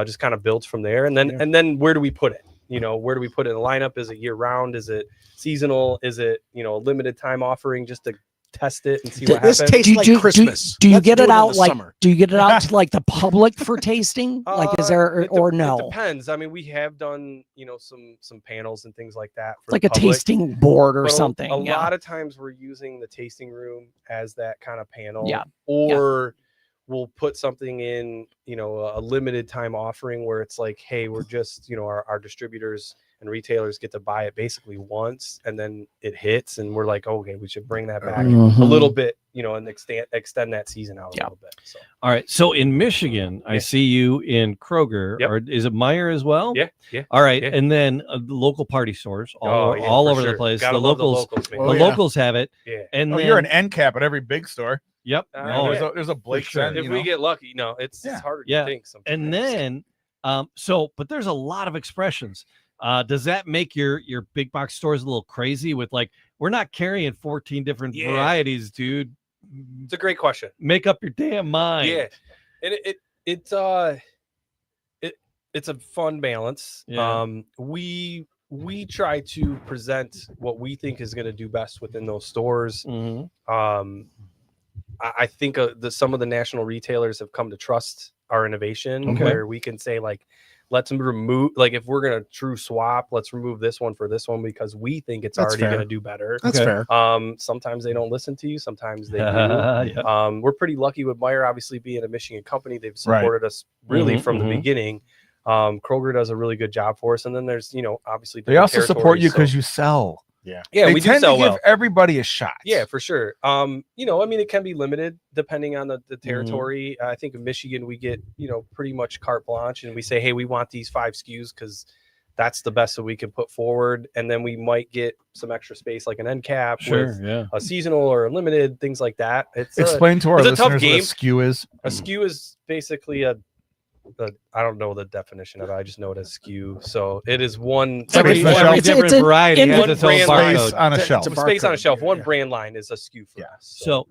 S6: just kind of builds from there. And then where do we put it? You know, where do we put it in the lineup? Is it year round? Is it seasonal? Is it, you know, a limited time offering just to test it and see what happens?
S5: This tastes like Christmas.
S8: Do you
S5: Let's
S8: get
S5: do
S8: it
S5: in
S8: out
S5: the
S8: like?
S5: summer.
S8: Do you get it out to like the public for tasting? Like, is there or no?
S6: It depends. I mean, we have done, you know, some panels and things like that. For
S8: Like
S6: the
S8: a
S6: public,
S8: tasting board or
S6: but
S8: something.
S6: A lot of times we're using the tasting room as that kind of panel.
S8: Yeah.
S6: Or we'll put something in, you know, a limited time offering where it's like, hey, we're just, you know, our distributors and retailers get to buy it basically once, and then it hits, and we're like, okay, we should bring that back a little bit, you know, and extend that season out a little bit. So.
S3: All right. So in Michigan, I see you in Kroger, or is it Meyer as well?
S6: Yeah.
S3: All right. And then local party stores all over the place.
S6: Gotta
S3: the
S6: love
S3: locals have it.
S6: Yeah.
S3: And
S1: you're an end cap at every big store.
S3: Yep.
S1: There's a Blake's End.
S6: If we get lucky, no, it's harder to think sometimes.
S3: And then, but there's a lot of expressions. Does that make your big box stores a little crazy with like, we're not carrying 14 different varieties, dude?
S6: It's a great question.
S3: Make up your damn mind.
S6: Yeah. And it's a fun balance.
S3: Yeah.
S6: We try to present what we think is going to do best within those stores. I think some of the national retailers have come to trust our innovation, where we can say like, let's remove, like if we're going to true swap, let's remove this one for this one because we think it's already going to do better.
S5: That's fair.
S6: Sometimes they don't listen to you. Sometimes they do. We're pretty lucky with Meyer, obviously being a Michigan company. They've supported us really from the beginning. Kroger does a really good job for us. And then there's, you know, obviously
S1: they also support you because you sell.
S6: Yeah,
S1: they
S6: we
S1: tend
S6: do sell
S1: to give everybody a shot.
S6: Yeah, for sure. You know, I mean, it can be limited depending on the territory. I think in Michigan we get, you know, pretty much carte blanche, and we say, hey, we want these 5 SKUs because that's the best that we can put forward, and then we might get some extra space like an end cap, with a seasonal or a limited, things like that.
S1: Explain to our listeners
S6: what a
S1: SKU is.
S6: A SKU is basically I don't know the definition of it. I just know it as SKU. So it is one.
S3: Every different variety has its own
S1: space on a shelf.
S6: Space on a shelf. One brand line is a SKU for us.
S3: So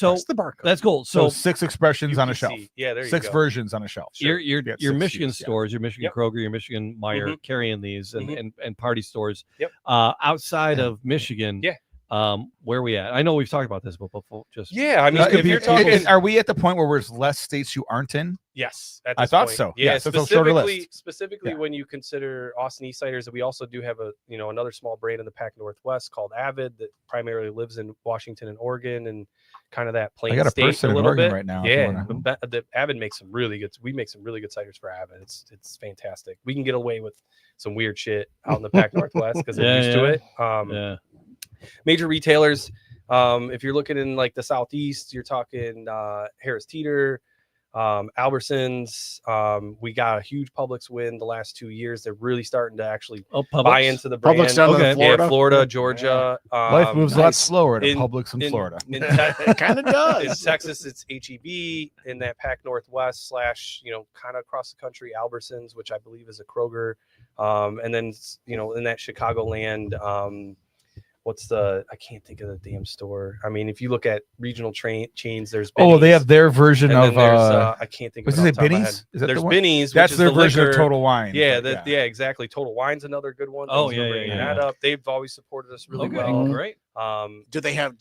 S5: that's the barcode.
S3: That's cool. So
S1: 6 expressions on a shelf.
S6: Yeah, there you
S1: 6
S6: go.
S1: versions on a shelf.
S3: Your Michigan stores, your Michigan Kroger, your Michigan Meyer carrying these and party stores. Outside of Michigan. Where are we at? I know we've talked about this, but before
S6: I mean, if you're talking,
S1: are we at the point where there's less states you aren't in?
S6: Yes,
S1: I thought so.
S6: Yeah,
S1: so it's a shorter list.
S6: Specifically when you consider Austin East Ciders, we also do have another small brand in the Pac Northwest called Avid that primarily lives in Washington and Oregon and kind of that plain
S1: I got a
S6: state
S1: person
S6: a
S1: in
S6: little
S1: Oregon
S6: bit
S1: right now.
S6: Yeah, the Avid makes some really good. We make some really good ciders for Avid. It's fantastic. We can get away with some weird shit out in the Pac Northwest because they're used to it. Major retailers, if you're looking in like the Southeast, you're talking Harris Teeter, Albertsons. We got a huge Publix win the last 2 years. They're really starting to actually buy into the brand.
S5: Publix down in Florida?
S6: Yeah, Florida, Georgia.
S1: Life moves a lot slower to Publix in Florida.
S5: It kind of does.
S6: In Texas, it's HEB. In that Pac Northwest / kind of across the country, Albertsons, which I believe is a Kroger. And then, in that Chicagoland, I can't think of the damn store. I mean, if you look at regional chains, there's
S1: Oh, they
S6: Binny's,
S1: have their version
S6: and
S1: of
S6: then there's, I can't think of
S1: was
S6: it
S1: it
S6: off the top of my head.
S1: Binny's? Is that
S6: There's
S1: the one?
S6: Binny's,
S1: That's
S6: which
S1: their
S6: is the
S1: version of
S6: liquor.
S1: Total Wine.
S6: Yeah,
S1: But,
S6: yeah, exactly. Total Wine's another good one.
S3: Oh,
S6: Thanks for
S3: yeah,
S6: bringing
S3: yeah,
S6: that up. They've always supported us really
S3: Okay,
S6: well.
S3: great.
S5: Do they have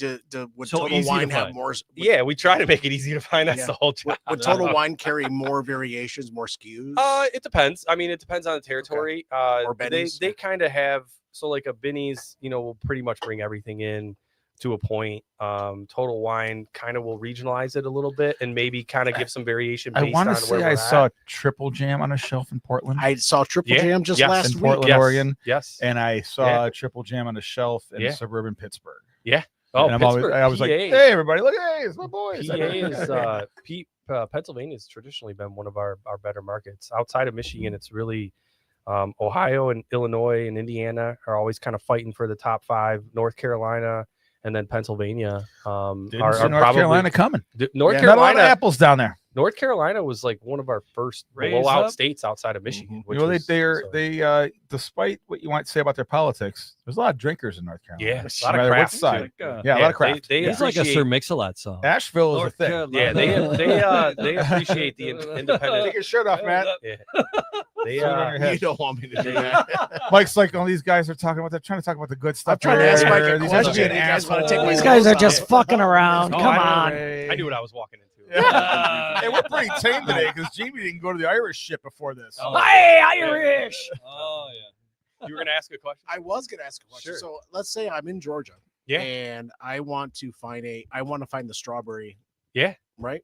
S5: would
S3: So
S5: Total
S3: easy to
S5: Wine have
S3: find.
S5: more?
S6: Yeah, we try to make it easy to find. That's
S5: Yeah.
S6: the whole job.
S5: Would Total Wine carry more variations, more SKUs?
S6: It depends. I mean, it depends on the territory.
S5: Or
S6: They
S5: Benny's.
S6: kind of have, so like a Binny's, will pretty much bring everything in to a point. Total Wine kind of will regionalize it a little bit and maybe kind of give some variation.
S1: I
S6: Based
S1: want
S6: on
S1: to
S6: where
S1: say
S6: we're
S1: I
S6: at.
S1: saw Triple Jam on a shelf in Portland.
S5: I saw Triple
S6: Yeah,
S5: Jam just
S6: yes,
S5: last
S1: in
S5: week.
S1: Portland,
S6: Yes,
S1: Oregon,
S6: Yes.
S1: and I saw Triple Jam on a shelf in
S6: Yeah.
S1: suburban Pittsburgh.
S6: Oh,
S1: and
S6: Pittsburgh,
S1: I was like,
S6: PA.
S1: hey, everybody, look, hey, it's my boys.
S6: PA is Pennsylvania has traditionally been one of our better markets. Outside of Michigan, it's really Ohio and Illinois and Indiana are always kind of fighting for the top 5. North Carolina and then Pennsylvania are
S1: See
S6: probably
S1: North Carolina coming.
S6: North
S1: Not a lot of
S6: Carolina.
S1: apples down there.
S6: North Carolina was like one of our first
S3: Raise
S6: blowout
S3: up.
S6: states outside of Michigan. Which
S1: Well,
S6: was,
S1: they despite what you might say about their politics, there's a lot of drinkers in North Carolina.
S6: yeah, a
S1: No
S6: lot of
S1: matter what
S6: craft,
S1: side.
S6: too.
S1: Yeah, a lot of craft.
S6: They
S3: He's like a
S6: appreciate-
S3: Sir Mix-a-Lot song.
S1: Asheville is
S3: North
S1: a thing.
S3: Carolina.
S6: Yeah, they appreciate the
S1: Take
S6: independent.
S1: your shirt off, Matt.
S6: Yeah.
S1: Put
S6: They
S1: it on your head.
S5: You don't want me to do
S6: They-
S5: that.
S1: Mike's like, oh, these guys are talking about. They're trying to talk about the good stuff.
S5: I'm trying to ask Mike a
S1: These guys are
S5: question.
S1: being
S5: You guys wanna take
S1: assholes.
S5: my
S8: These guys are
S5: clothes
S8: just
S5: off.
S8: fucking around.
S6: Oh,
S8: Come
S6: I
S8: on.
S6: I knew what I was walking into.
S1: Yeah. Hey, we're pretty tame today because Jamie didn't go to the Irish shit before this.
S6: Oh.
S8: Hey, Irish.
S3: Oh yeah.
S6: You were gonna ask a question.
S5: I was going to ask a question.
S6: Sure.
S5: So let's say I'm in Georgia,
S6: Yeah.
S5: and I want to find the strawberry.
S6: Yeah.
S5: Right.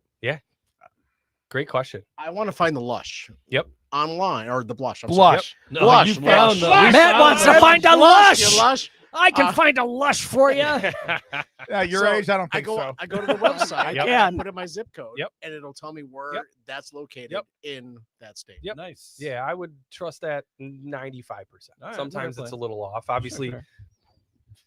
S6: Great question.
S5: I want to find the lush.
S6: Yep.
S5: Online or the blush. I'm
S1: Blush.
S3: No,
S5: Blush,
S3: you
S5: blush,
S3: found the.
S5: blush.
S3: we
S8: Matt
S3: found
S8: wants
S3: the-
S8: to find a
S5: sorry.
S8: lush.
S5: You lush.
S8: I can find a lush for you.
S1: Yeah, your
S5: So,
S1: age, I don't
S5: I
S1: think
S5: go.
S1: so.
S5: I go to the website.
S6: Yep.
S5: And I put in my zip code.
S6: Yep.
S5: And it'll tell me where
S6: Yep.
S5: that's located
S6: Yep.
S5: in that state.
S6: Yep.
S3: Nice.
S6: Yeah, I would trust that 95%.
S3: All right,
S6: Sometimes
S3: fair
S6: it's a
S3: play.
S6: little off. Obviously,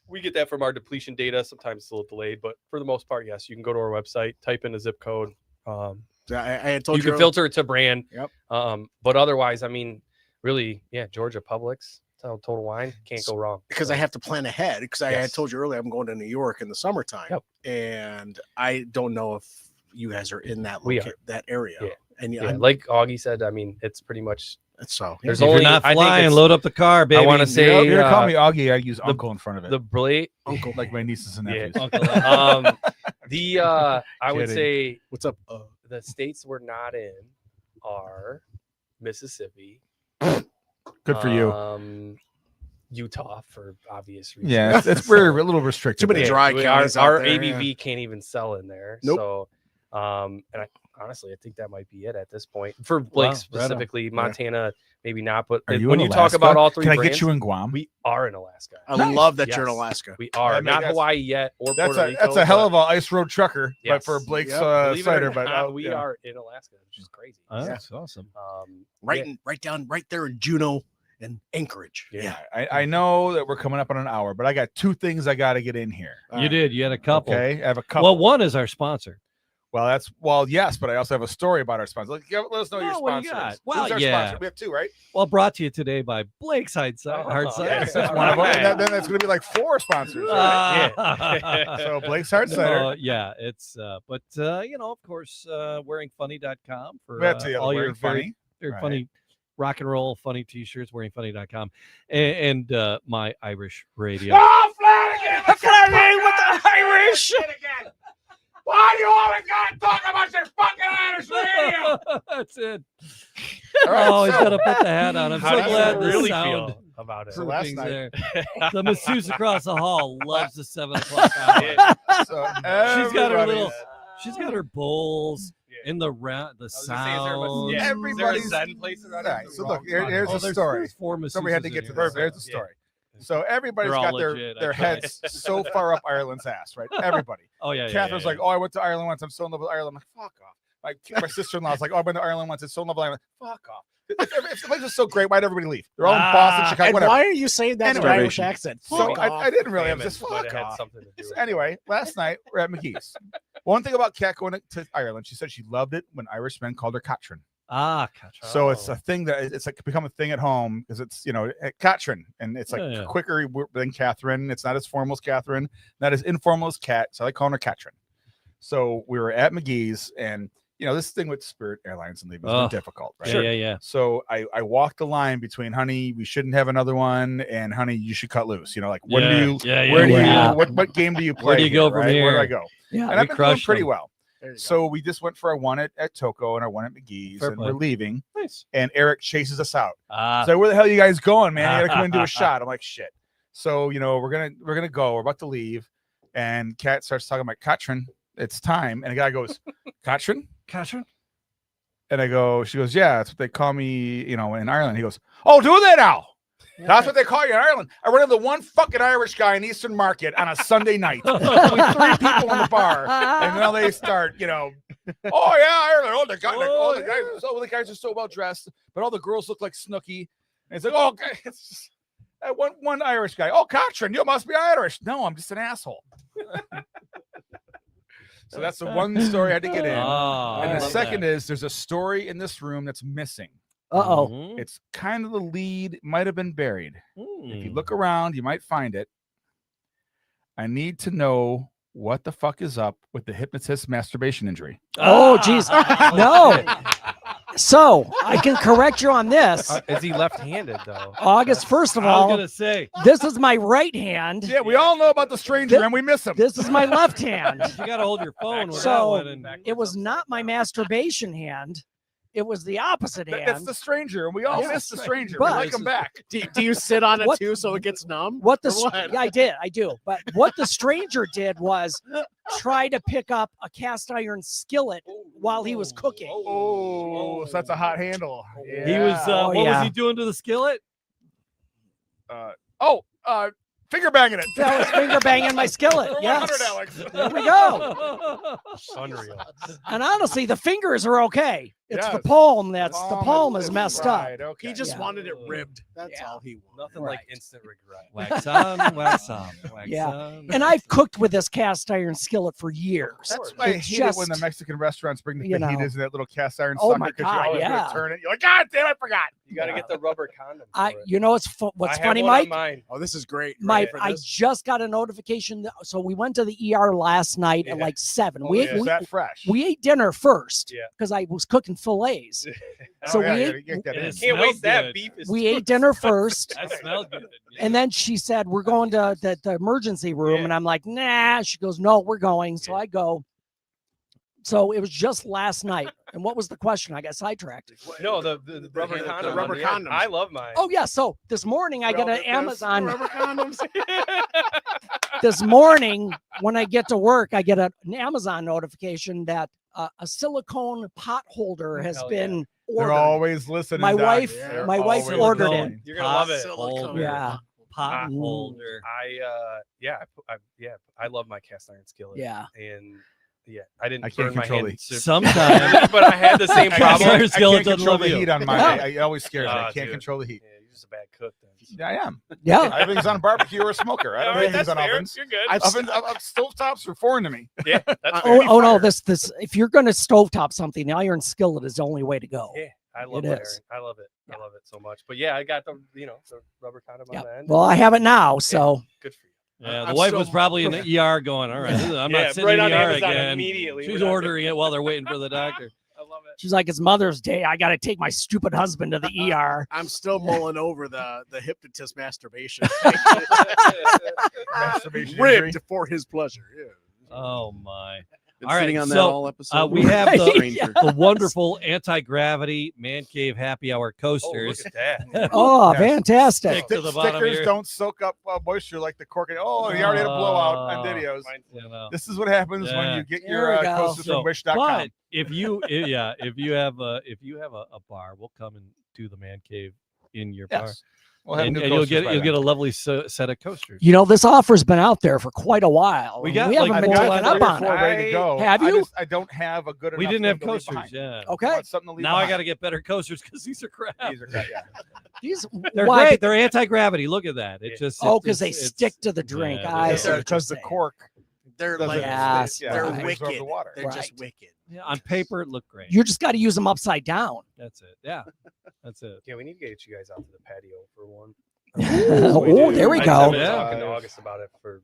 S6: we get that from our depletion data. Sometimes it's a little delayed, but for the most part, yes, you can go to our website, type in a zip code.
S5: So I had told
S6: You can filter it to brand.
S5: Yep.
S6: But otherwise, I mean, really, yeah, Georgia Publix, Total Wine, can't go wrong.
S5: because I have to plan ahead because I had
S6: Yes.
S5: told you earlier I'm going to New York in the summertime.
S6: Yep.
S5: And I don't know if you guys are in that
S6: We
S5: that area.
S6: Yeah.
S5: And
S6: Yeah, like Augie said, I mean, it's pretty much.
S5: so
S6: There's
S3: If
S6: only
S3: you're not
S6: I think
S3: flying,
S6: it's-
S3: load up the car, baby.
S6: I want to say
S1: You're gonna call me Augie. I use uncle in front of it.
S6: the blade.
S5: Uncle.
S1: like my nieces and
S6: Yeah.
S1: nephews.
S6: I would
S1: Kidding.
S6: say
S5: What's up?
S6: the states we're not in are Mississippi.
S1: Good for you.
S6: Utah for obvious reasons.
S1: Yeah, we're a little restricted.
S5: Too many
S1: there.
S5: dry
S6: our,
S5: counties out
S6: our
S5: there,
S6: ABV can't even sell in there.
S5: Nope.
S6: So, and I honestly, I think that might be it at this point for Blake
S3: Wow, right on.
S6: specifically. Montana, maybe not. But
S1: Are you
S6: when
S1: in
S6: you talk
S1: Alaska?
S6: about all three
S1: Can I
S6: brands,
S1: get you in Guam?
S6: we are in Alaska.
S5: I love that you're in
S6: Yes.
S5: Alaska.
S6: We are
S1: I mean,
S6: not
S1: that's-
S6: Hawaii yet or
S1: That's
S6: Puerto
S1: a
S6: Rico.
S1: that's a hell
S6: but
S1: of a ice road trucker, but
S6: Yes.
S1: for Blake's
S5: Yep.
S6: believe it or
S1: cider. But
S6: not, we
S1: yeah.
S6: are in Alaska, which is crazy.
S3: Oh,
S5: Yeah.
S3: that's awesome.
S5: Right,
S6: yeah.
S5: right there in Juneau and Anchorage.
S6: Yeah.
S1: I know that we're coming up on an hour, but I got two things I got to get in here.
S3: You did. You had a couple.
S1: Okay, I have a couple.
S3: Well, one is our sponsor.
S1: Yes, but I also have a story about our sponsor. Let us know your
S3: Oh, what do
S1: sponsors.
S3: you got?
S1: Who's
S3: Well,
S1: our
S3: yeah.
S1: sponsor? We have two, right?
S3: Well, brought to you today by Blake's Hard Cider.
S1: Yes, that's one of them. And then that's going to be like four sponsors. Right?
S3: Ah.
S1: So Blake's Hard Cider.
S3: Yeah, it's but of course, wearingfunny.com for
S1: That's the other
S3: all your
S1: Wearing Funny.
S3: very
S1: Right.
S3: funny rock and roll funny t-shirts, wearingfunny.com, and my Irish radio.
S1: Oh, Flanagan!
S8: Flanagan with the Irish.
S1: Why do you always got to talk about your fucking Irish radio?
S3: That's it.
S1: All right,
S3: Oh, he's
S1: so-
S3: got to put the hat on. I'm
S6: How
S3: so
S6: do you
S3: glad the
S6: really
S3: sound
S6: feel about it?
S1: So last
S3: things
S1: night-
S3: there. The masseuse across the hall loves the 7 o'clock hour.
S6: Yeah.
S1: So
S3: She's got her
S1: everybody's-
S3: little. She's got her bowls
S6: Yeah.
S3: in the round. The
S6: I was gonna say, is there a-
S3: sound.
S6: yeah,
S1: Everybody's-
S6: is there a Zen place around
S1: All right, so look, here's
S3: Oh,
S1: the story.
S3: there's 4
S1: Somebody had to
S3: masseuses
S1: get
S3: in
S1: to
S3: here.
S1: the there's the
S6: Yeah.
S1: story. So everybody's
S3: They're all
S1: got their
S3: legit, I
S1: their
S3: tried.
S1: heads so far up Ireland's ass, right? Everybody.
S3: Oh yeah.
S1: Catherine's like, oh, I went to Ireland once. I'm so in love with Ireland. I'm like, fuck off. My sister-in-law's like, oh, I've been to Ireland once. It's so in love with Ireland. Fuck off. If the place is so great, why'd everybody leave? They're all in Boston, Chicago,
S5: And
S1: whatever.
S5: why are you saying that in an
S1: Anyway.
S5: Irish accent?
S1: So
S5: Fuck
S1: I
S5: off.
S1: didn't really. I'm
S6: Damn it,
S1: just
S6: might
S1: fuck
S6: have had
S1: off.
S6: something to do with it.
S1: Anyway, last night we're at McGee's. One thing about Kat going to Ireland, she said she loved it when Irishmen called her Catrin. So it's a thing that it's like become a thing at home because it's at Katrin, and it's like quicker than Catherine. It's not as formal as Catherine, not as informal as Kat. So I call her Katrin. So we were at McGee's, and this thing with Spirit Airlines and leaving is difficult, right?
S3: Sure. Yeah.
S1: So I walked the line between, honey, we shouldn't have another one, and honey, you should cut loose. Like when do you? Where do you? What game do you play?
S3: Where do you go from here?
S1: Where do I go?
S8: Yeah,
S1: and I've been doing pretty
S3: them.
S1: well. So we just went for our one at Toco and our one at McGee's,
S3: Fair
S1: and
S3: play.
S1: we're leaving.
S6: Nice.
S1: And Eric chases us out. So where the hell are you guys going, man? You gotta come and do a shot. I'm like, shit. So we're gonna go. We're about to leave, and Kat starts talking about Katrin. It's time, and the guy goes, Katrin. And I go, she goes, yeah, that's what they call me, in Ireland. He goes, oh, do they now? That's what they call you in Ireland. I run into one fucking Irish guy in Eastern Market on a Sunday night. Only 3 people in the bar. And now they start, oh, yeah, Ireland. Oh, the guys are so well dressed, but all the girls look like Snooki. And it's like, oh, okay. It's just one Irish guy. Oh, Katrin, you must be Irish. No, I'm just an asshole. So that's the one story I had to get in. And the second is there's a story in this room that's missing.
S8: Uh-oh.
S1: It's kind of the lead, might have been buried. If you look around, you might find it. I need to know what the fuck is up with the hypnotist masturbation injury.
S8: Oh, geez. No. So I can correct you on this.
S6: Is he left-handed though?
S8: August, first of
S3: I was
S8: all,
S3: gonna say
S8: this is my right hand.
S1: Yeah, we all know about the stranger and we miss him.
S8: This is my left hand.
S3: you got to hold your phone. With
S8: So,
S3: that one and
S8: It was not my masturbation hand. It was the opposite hand.
S1: That's the stranger, and we all miss the stranger. We
S8: But-
S1: like him back.
S5: Do you sit on it
S8: What-
S5: too so it gets numb?
S8: What the
S5: Or what?
S8: yeah, I do. But what the stranger did was try to pick up a cast iron skillet while he was cooking.
S1: Oh, so that's a hot handle.
S3: he was.
S8: Oh,
S3: what was he doing to the skillet?
S1: Finger banging it.
S8: That was finger banging my skillet.
S1: For
S8: Yes.
S1: 100, Alex.
S8: There we go.
S6: Unreal.
S8: And honestly, the fingers are okay. It's the
S1: Yes.
S8: palm the palm is messed up.
S1: Right, okay.
S5: He just
S8: Yeah.
S5: wanted it ribbed. That's
S8: Yeah.
S5: all he wanted.
S6: Nothing like instant regret.
S3: Wax on, wax off. Wax
S8: Yeah.
S3: on.
S8: And I've cooked with this cast iron skillet for years.
S1: That's why I
S8: It's
S1: hate it when the
S8: just-
S1: Mexican restaurants bring the
S8: you know.
S1: fajitas in that little cast iron
S8: Oh
S1: sucker
S8: my
S1: because you're
S8: God,
S1: always
S8: yeah.
S1: going to turn it. You're like, God damn, I forgot.
S6: You got to get the rubber condom.
S8: What's funny,
S6: I
S8: Mike?
S6: have one on mine.
S5: Oh, this is great.
S8: Mike,
S5: For
S8: I
S5: this?
S8: just got a notification. So we went to the ER last night at like 7.
S1: Oh, is that fresh?
S8: we ate dinner first
S6: Yeah.
S8: because I was cooking fillets. So
S1: yeah,
S8: we
S1: you
S8: ate,
S1: gotta get that in.
S3: It
S6: Can't
S3: smells
S6: waste that.
S3: good.
S6: Beef is
S8: we ate dinner first.
S3: That smells good.
S8: And then she said, we're going to the emergency room.
S6: Yeah.
S8: And I'm like, nah. She goes, no, we're going. So I go. So it was just last night. And what was the question? I got sidetracked.
S6: No, the rubber
S5: the
S6: condom.
S5: rubber
S6: Yeah,
S5: condoms.
S6: I love mine.
S8: Oh, yeah. So this morning I get an Amazon.
S5: Rubber condoms.
S8: This morning when I get to work, I get an Amazon notification that a silicone pot holder has
S6: Hell
S8: been
S1: They're
S8: ordered.
S1: always listening.
S8: My
S1: Doc.
S8: wife-
S1: They're
S8: my wife
S1: always
S8: ordered
S1: listening.
S8: it.
S6: You're gonna love it.
S5: Silicone.
S8: Yeah.
S3: Pot
S8: Ooh.
S3: holder.
S6: I love my cast iron skillet.
S8: Yeah.
S6: And I didn't
S1: I can't
S6: burn my
S1: control
S6: hand.
S1: the
S3: Sometimes.
S6: But I had the same
S1: I
S6: problem.
S3: Iron
S1: can't
S3: skillet doesn't
S1: control
S3: love
S1: the
S3: you.
S1: heat on mine.
S8: Yeah.
S1: I always scares me. I
S6: Ah,
S1: can't
S6: dude.
S1: control the heat.
S6: Yeah, you're just a bad cook then.
S1: Yeah, I am.
S8: Yeah.
S1: Everything's on a barbecue or a smoker. I don't
S6: All
S1: know
S6: right,
S1: anything's
S6: that's
S1: on
S6: fair.
S1: ovens.
S6: You're good.
S1: Ovens, stovetops are foreign to me.
S6: Yeah, that's fair.
S8: Oh no, this if you're gonna stovetop something, the iron skillet is the only way to go.
S6: Yeah, I love
S8: It
S6: that.
S8: is.
S6: I love it.
S8: Yeah.
S6: I love it so much. But yeah, I got the rubber condom on
S8: Yep.
S6: the end.
S8: Well, I have it now, so
S6: Good for you.
S3: Yeah, the
S5: I'm
S3: wife
S5: so-
S3: was probably in the ER going, all right, I'm
S6: Yeah,
S3: not sitting
S6: right
S3: in
S6: on
S3: the ER
S6: Amazon
S3: again.
S6: immediately.
S3: She's
S6: We're not
S3: ordering it while they're waiting for the doctor.
S6: I love it.
S8: she's like, it's Mother's Day. I got to take my stupid husband to the ER.
S5: I'm still mulling over the hypnotist masturbation.
S1: Masturbation injury.
S5: Ribbed for his pleasure. Yeah.
S3: Oh my.
S7: Been
S3: All right,
S7: sitting on that
S3: so,
S7: all episode.
S3: we have the-
S7: Stranger.
S3: The wonderful anti-gravity man cave happy hour
S6: Oh, look
S3: coasters.
S6: at that.
S8: Oh,
S1: Yes.
S8: fantastic.
S3: Stick to the bottom
S1: Stickers
S3: here.
S1: don't soak up moisture like the cork. Oh, he already had a blowout on
S3: Oh.
S1: videos.
S3: You know.
S1: This is what happens
S3: Yeah.
S1: when you get
S8: There
S1: your
S8: we go.
S1: coasters
S3: So,
S1: from wish.com.
S3: but if you have a bar, we'll come and do the man cave in your bar.
S1: Yes. We'll have
S3: And,
S1: new
S3: and you'll
S1: coasters
S3: get
S1: by
S3: you'll
S1: then.
S3: get a lovely set of coasters.
S8: You know, this offer's been out there for quite a while.
S3: We
S8: and
S3: got,
S8: we haven't
S3: like,
S8: been
S1: I've
S3: four
S8: taken
S1: got
S8: up
S1: 3 or
S8: on
S1: 4
S8: it.
S1: ready to go.
S8: Have you?
S1: I don't have a good enough.
S3: We didn't
S1: thing
S3: have
S1: to leave
S3: coasters,
S1: behind.
S3: yeah.
S8: Okay.
S1: I want something to leave
S3: Now I
S1: behind.
S3: got to get better coasters because these are crap.
S1: These are great, yeah.
S8: These,
S3: They're
S8: why?
S3: great. They're anti-gravity. Look at that. It just
S8: Oh,
S3: it's-
S8: because they
S3: it's-
S8: stick to the drink.
S3: yeah,
S8: I
S3: yeah.
S8: see what you're
S1: Because the
S8: saying.
S1: cork
S5: They're
S1: doesn't-
S5: like,
S8: Yes,
S5: they're
S8: right.
S1: absorb
S5: wicked.
S1: the water.
S5: They're just
S8: Right.
S5: wicked.
S3: Yeah, on paper, it looked great.
S8: You just got to use them upside down.
S3: That's it. Yeah, that's it.
S6: Yeah, we need to get you guys out to the patio for one.
S8: Oh, there we
S6: I've
S8: go.
S6: been
S3: Yeah.
S6: talking to August about it for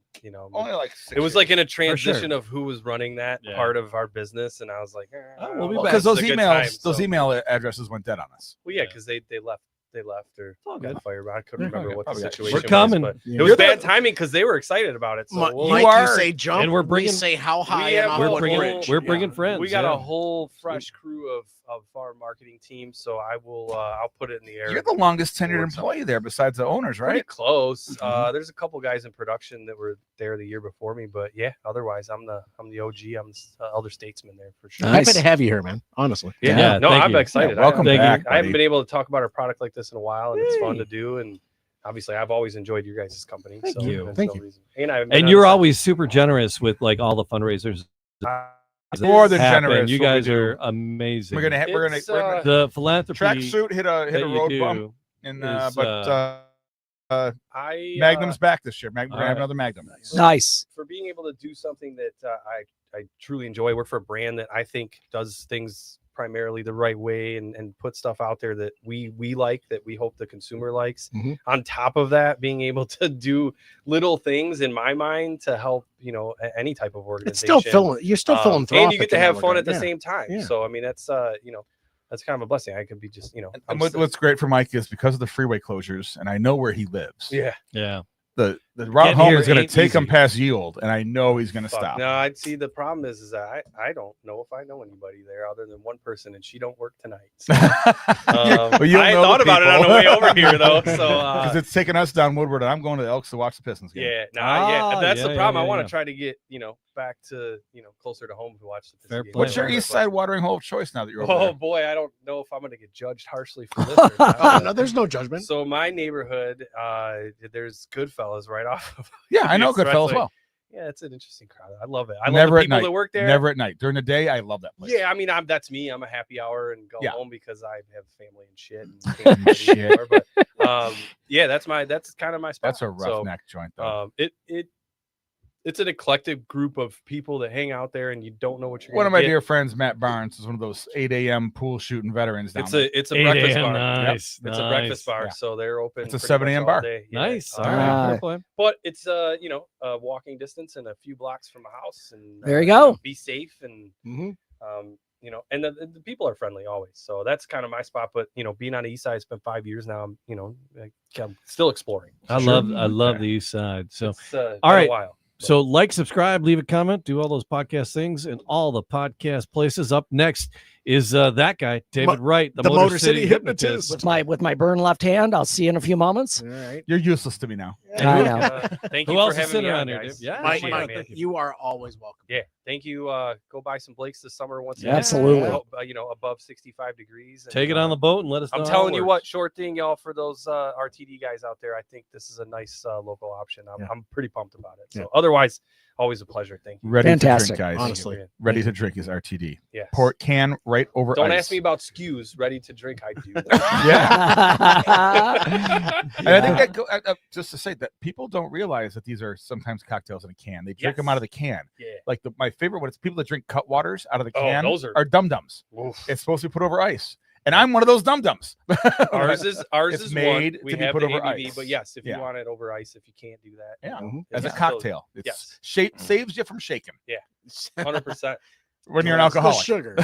S1: Only like 6
S6: it was
S1: years.
S6: like in a transition of who was running that
S3: Yeah.
S6: part of our business, and I was like,
S3: Oh, we'll be
S6: well,
S3: back.
S1: because
S6: this
S1: those
S6: is a good
S1: emails,
S6: time,
S1: those
S6: so-
S1: email addresses went dead on us.
S6: Well, yeah, because they left. They left or
S3: all
S6: got
S3: good.
S6: fired. But I couldn't
S1: Yeah,
S6: remember
S1: okay,
S6: what the
S1: probably got-
S6: situation
S3: We're
S6: was.
S3: coming.
S6: But
S5: Yeah.
S6: it was
S1: You're
S6: bad
S1: the-
S6: timing because they were excited about it. So we'll,
S5: Mike,
S1: are-
S5: you say jump,
S3: and we're
S5: we
S3: bringing-
S5: say how high
S6: have
S5: and off
S6: a
S5: what
S6: whole-
S5: bridge.
S3: We're bringing friends.
S6: we got
S3: yeah.
S6: a whole fresh crew of farm marketing team. So I will. I'll put it in the air.
S1: You're the longest tenured
S6: Works out.
S1: employee there, besides the owners,
S6: Pretty
S1: right?
S6: close.
S1: Mhm.
S6: There's a couple guys in production that were there the year before me, but yeah. Otherwise, I'm the OG. I'm the elder statesman there for sure.
S8: Nice.
S5: Happy to have you here, man. Honestly.
S3: Yeah,
S6: no,
S3: thank
S6: I'm
S3: you.
S6: excited.
S1: Yeah, welcome
S3: Thank you.
S1: back.
S6: I haven't
S1: buddy.
S6: been able to talk about our product like this in a while, and it's fun to do. And obviously, I've always enjoyed your guys' company.
S3: Thank
S6: so
S3: you.
S6: there's
S5: Thank
S6: no
S5: you.
S6: reason. And, I've been
S3: And
S6: on
S3: you're
S6: the side.
S3: always super generous with like all the fundraisers.
S1: More than
S3: happen.
S1: generous.
S3: You
S1: what we
S3: guys
S1: do.
S3: are amazing.
S1: We're gonna
S6: It's,
S3: the philanthropy
S1: tracksuit hit a
S3: that you
S1: road
S3: do
S1: bump, and
S3: is,
S6: I
S1: Magnum's back this year. We're gonna
S3: Alright.
S1: have another Magnum.
S8: Nice.
S6: for being able to do something that I truly enjoy. I work for a brand that I think does things primarily the right way and put stuff out there that we like, that we hope the consumer likes.
S5: Mhm.
S6: On top of that, being able to do little things in my mind to help, any type of organization.
S5: It's still filling. You're still philanthropic.
S6: and you get to
S5: in that
S6: have fun
S5: regard.
S6: at the
S5: Yeah.
S6: same time.
S5: Yeah.
S6: So I mean, that's that's kind of a blessing. I could be just,
S1: And what's great for Mike is because of the freeway closures, and I know where he lives.
S6: yeah.
S3: Yeah.
S1: The route
S3: Getting
S1: home
S3: here
S1: is going to
S3: ain't
S1: take him
S3: easy.
S1: past Yield, and I know he's going to
S6: Fuck.
S1: stop.
S6: No, I'd see the problem is that I don't know if I know anybody there other than one person, and she don't work tonight. So,
S1: Well, you'll
S6: I
S1: know
S6: thought
S1: the
S6: about it on the
S1: people.
S6: way over here though. So
S1: Because it's taking us down Woodward, and I'm going to the Elks to watch the Pistons game.
S6: yeah,
S3: Ah,
S6: that's
S3: yeah,
S6: the problem.
S3: yeah,
S6: I want to
S3: yeah.
S6: try to get back to closer to home to watch the Pistons
S3: Fair
S6: game.
S3: play.
S1: What's your
S3: Right.
S1: East Side watering hole of choice now that you're over
S6: Oh
S1: there?
S6: boy, I don't know if I'm going to get judged harshly for this. Or not.
S5: Oh, no, there's no judgment.
S6: So my neighborhood, there's Goodfellas right off of.
S1: Yeah, I know
S6: the
S1: Goodfellas
S6: expressway.
S1: well.
S6: Yeah, it's an interesting crowd. I love it. I love
S1: Never
S6: the
S1: at
S6: people
S1: night.
S6: that work there.
S1: Never at night. During the day, I love that place.
S6: Yeah, I mean, that's me. I'm a happy hour and go
S1: Yeah.
S6: home because I have family and shit. And can't do
S1: Shit.
S6: anymore. But yeah, that's kind of my spot.
S1: That's a rough
S6: So,
S1: neck joint, though.
S6: it's an eclectic group of people that hang out there, and you don't know what you're.
S1: One of
S6: gonna
S1: my
S6: get.
S1: dear friends, Matt Barnes, is one of those 8 a.m. pool shooting veterans down there.
S6: It's a
S3: 8
S6: breakfast
S3: a.m.,
S6: bar.
S3: nice,
S6: It's a breakfast bar,
S1: Yeah.
S6: so they're open.
S1: It's a
S6: pretty
S1: 7
S6: much
S1: a.m.
S6: all
S1: bar.
S6: day. Yeah.
S3: Nice. All
S6: Um,
S3: right.
S8: Ah.
S3: Fair play.
S6: But it's a walking distance and a few blocks from a house, and
S8: There you go.
S6: Be safe and
S5: Mhm.
S6: and the people are friendly always. So that's kind of my spot. But being on the east side, it's been 5 years now. I'm still exploring.
S3: I
S1: Sure.
S3: love
S1: Okay.
S3: the East Side. So
S6: It's,
S3: all
S6: been
S3: right.
S6: a while.
S3: So like, subscribe, leave a comment, do all those podcast things in all the podcast places. Up next is that guy, David Wright,
S5: the Motor City Hypnotist.
S8: With my burned left hand. I'll see you in a few moments.
S5: All right.
S1: You're useless to me now.
S8: I know.
S6: Thank
S3: Who
S6: you
S3: else
S6: for
S3: is
S6: having
S3: sitting
S6: me on,
S3: around here,
S6: guys.
S3: Dave? Yeah,
S5: Mike,
S6: Appreciate it,
S5: Mike,
S6: man.
S5: you are always welcome.
S6: Yeah, thank you. Go buy some Blakes this summer once
S8: Yeah, absolutely.
S6: above 65 degrees. And,
S3: Take it on the boat and let us know.
S6: I'm
S3: how
S6: telling
S3: it
S6: you
S3: works.
S6: what, short thing, y'all, for those RTD guys out there. I think this is a nice local option. I'm pretty pumped about it. So
S5: Yeah.
S6: otherwise, always a pleasure. Thank you.
S1: Ready
S8: Fantastic.
S1: to drink, guys.
S5: Honestly.
S1: Ready to drink is RTD.
S6: Yes.
S1: Port can right over
S6: Don't
S1: ice.
S6: ask me about SKUs. Ready to drink, I do.
S1: And I think that just to say that people don't realize that these are sometimes cocktails in a can. They drink them
S6: Yes.
S1: out of the can.
S6: Yeah.
S1: Like my favorite one is people that drink cut waters out of the
S6: Oh,
S1: can
S6: those are-
S1: dum dums.
S6: Oof.
S1: It's supposed to be put over ice, and I'm one of those dum dums.
S6: Ours
S1: It's
S6: is
S1: made
S6: one. We
S1: to be
S6: have
S1: put
S6: the
S1: over
S6: ABV,
S1: ice.
S6: but yes, if
S1: Yeah.
S6: you want it over ice, if you can't do that,
S1: Yeah.
S5: Mhm.
S1: as a
S6: it's
S1: cocktail. It's
S6: yes.
S1: saves you from shaking
S6: 100%.
S1: when you're an
S5: It's the
S1: alcoholic.
S5: sugar.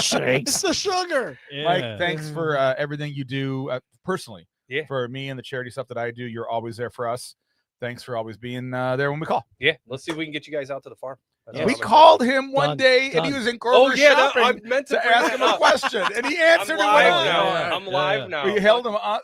S8: Shakes.
S5: It's the sugar.
S1: Mike,
S3: Yeah.
S1: thanks for everything you do personally.
S6: Yeah.
S1: For me and the charity stuff that I do, you're always there for us. Thanks for always being there when we call.
S6: Yeah, let's see if we can get you guys out to the farm. That's
S3: Yeah.
S6: what
S1: We
S6: I'm excited
S1: called
S6: about.
S1: him one
S3: Done.
S1: day and he
S3: Done.
S1: was in
S6: Oh
S1: Kroger
S6: yeah,
S1: shopping
S6: I meant to
S1: to
S6: bring
S1: ask
S6: that
S1: him a
S6: up.
S1: question, and he answered
S6: I'm
S1: it.
S6: live
S1: went
S6: now.
S1: on.
S6: I'm live now.
S1: We held him on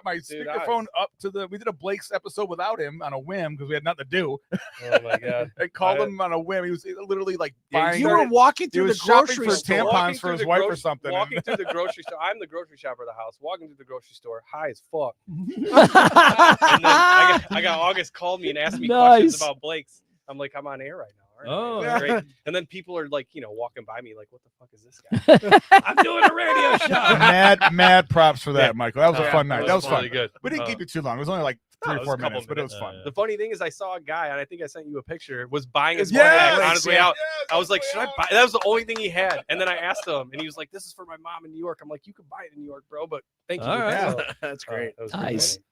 S1: my
S6: Dude,
S1: speakerphone up to the. We did a Blake's episode without him on a whim because we had nothing to do.
S6: Oh my god.
S1: I called
S6: I-
S1: him on a whim. He was literally like
S6: Yeah,
S1: buying.
S5: You were walking
S1: he
S5: through the
S1: was shopping
S5: grocery
S1: for
S5: store.
S1: tampons
S6: Walking
S1: for
S6: through
S1: his
S6: the
S1: wife or
S6: grocery-
S1: something.
S6: Walking through the grocery store. I'm the grocery shopper of the house. Walking through the grocery store, high as fuck. And then I got August called me and asked me questions
S8: Nice.
S6: about Blake's. I'm like, I'm on air right now.
S3: Oh,
S6: That's great. And then people are like, walking by me like, what the fuck is this guy?
S3: I'm doing a radio show.
S1: mad props for that,
S6: Yeah.
S1: Michael. That was a
S6: Yeah,
S1: fun night. That was fun.
S6: really good.
S1: We didn't keep you too long. It was only like
S6: No,
S1: three
S6: it
S1: or
S6: was
S1: four
S6: a couple
S1: minutes, but it was
S6: minutes.
S1: fun.
S6: The funny thing is, I saw a guy, and I think I sent you a picture, was buying his
S1: Yes!
S6: money on his way out.
S1: Yes!
S6: I was like, should I buy? That was the only thing he had. And then I asked him, and he was like, this is for my mom in New York. I'm like, you can buy it in New York, bro, but thank you.
S3: All right.
S6: So,
S5: That's great.
S6: that was pretty
S8: Nice.
S6: funny.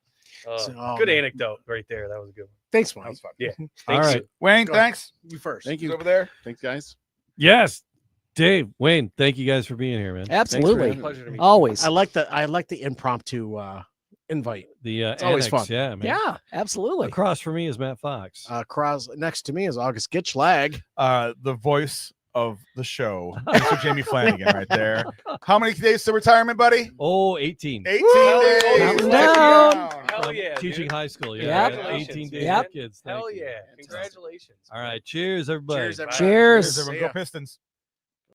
S5: So,
S6: Good anecdote right there. That was a good one.
S5: Thanks,
S1: That
S5: Mike.
S1: was fun.
S6: Yeah.
S3: All
S6: Thanks.
S3: right.
S1: Wayne,
S5: Go ahead.
S1: thanks.
S5: You first.
S7: Thank
S1: He's
S7: you.
S1: over there.
S7: Thanks, guys.
S3: Yes. Dave, Wayne, thank you guys for being here, man.
S8: Absolutely.
S7: having me.
S6: Pleasure to meet you.
S8: Always.
S5: I like the impromptu invite.
S3: The
S5: It's always
S3: annex,
S5: fun.
S3: Yeah, man.
S8: Yeah, absolutely.
S3: Across from me is Matt Fox.
S5: Cross next to me is August Gitchlag.
S1: The voice of the show, Mr. Jamie Flanagan, right there. How many days to retirement, buddy?
S3: 18.
S1: 18
S6: Woo!
S1: days.
S8: Counting
S1: Check it
S8: down.
S1: out.
S6: Hell yeah,
S3: Teaching
S6: dude.
S3: high school.
S8: Yep.
S3: Yeah.
S6: Congratulations,
S3: 18 days
S8: Yep.
S3: of kids.
S6: Hell
S3: Thank you.
S6: yeah. Congratulations.
S3: All right. Cheers, everybody.
S5: Cheers, everyone.
S8: Cheers.
S1: Cheers, everyone. Go Pistons.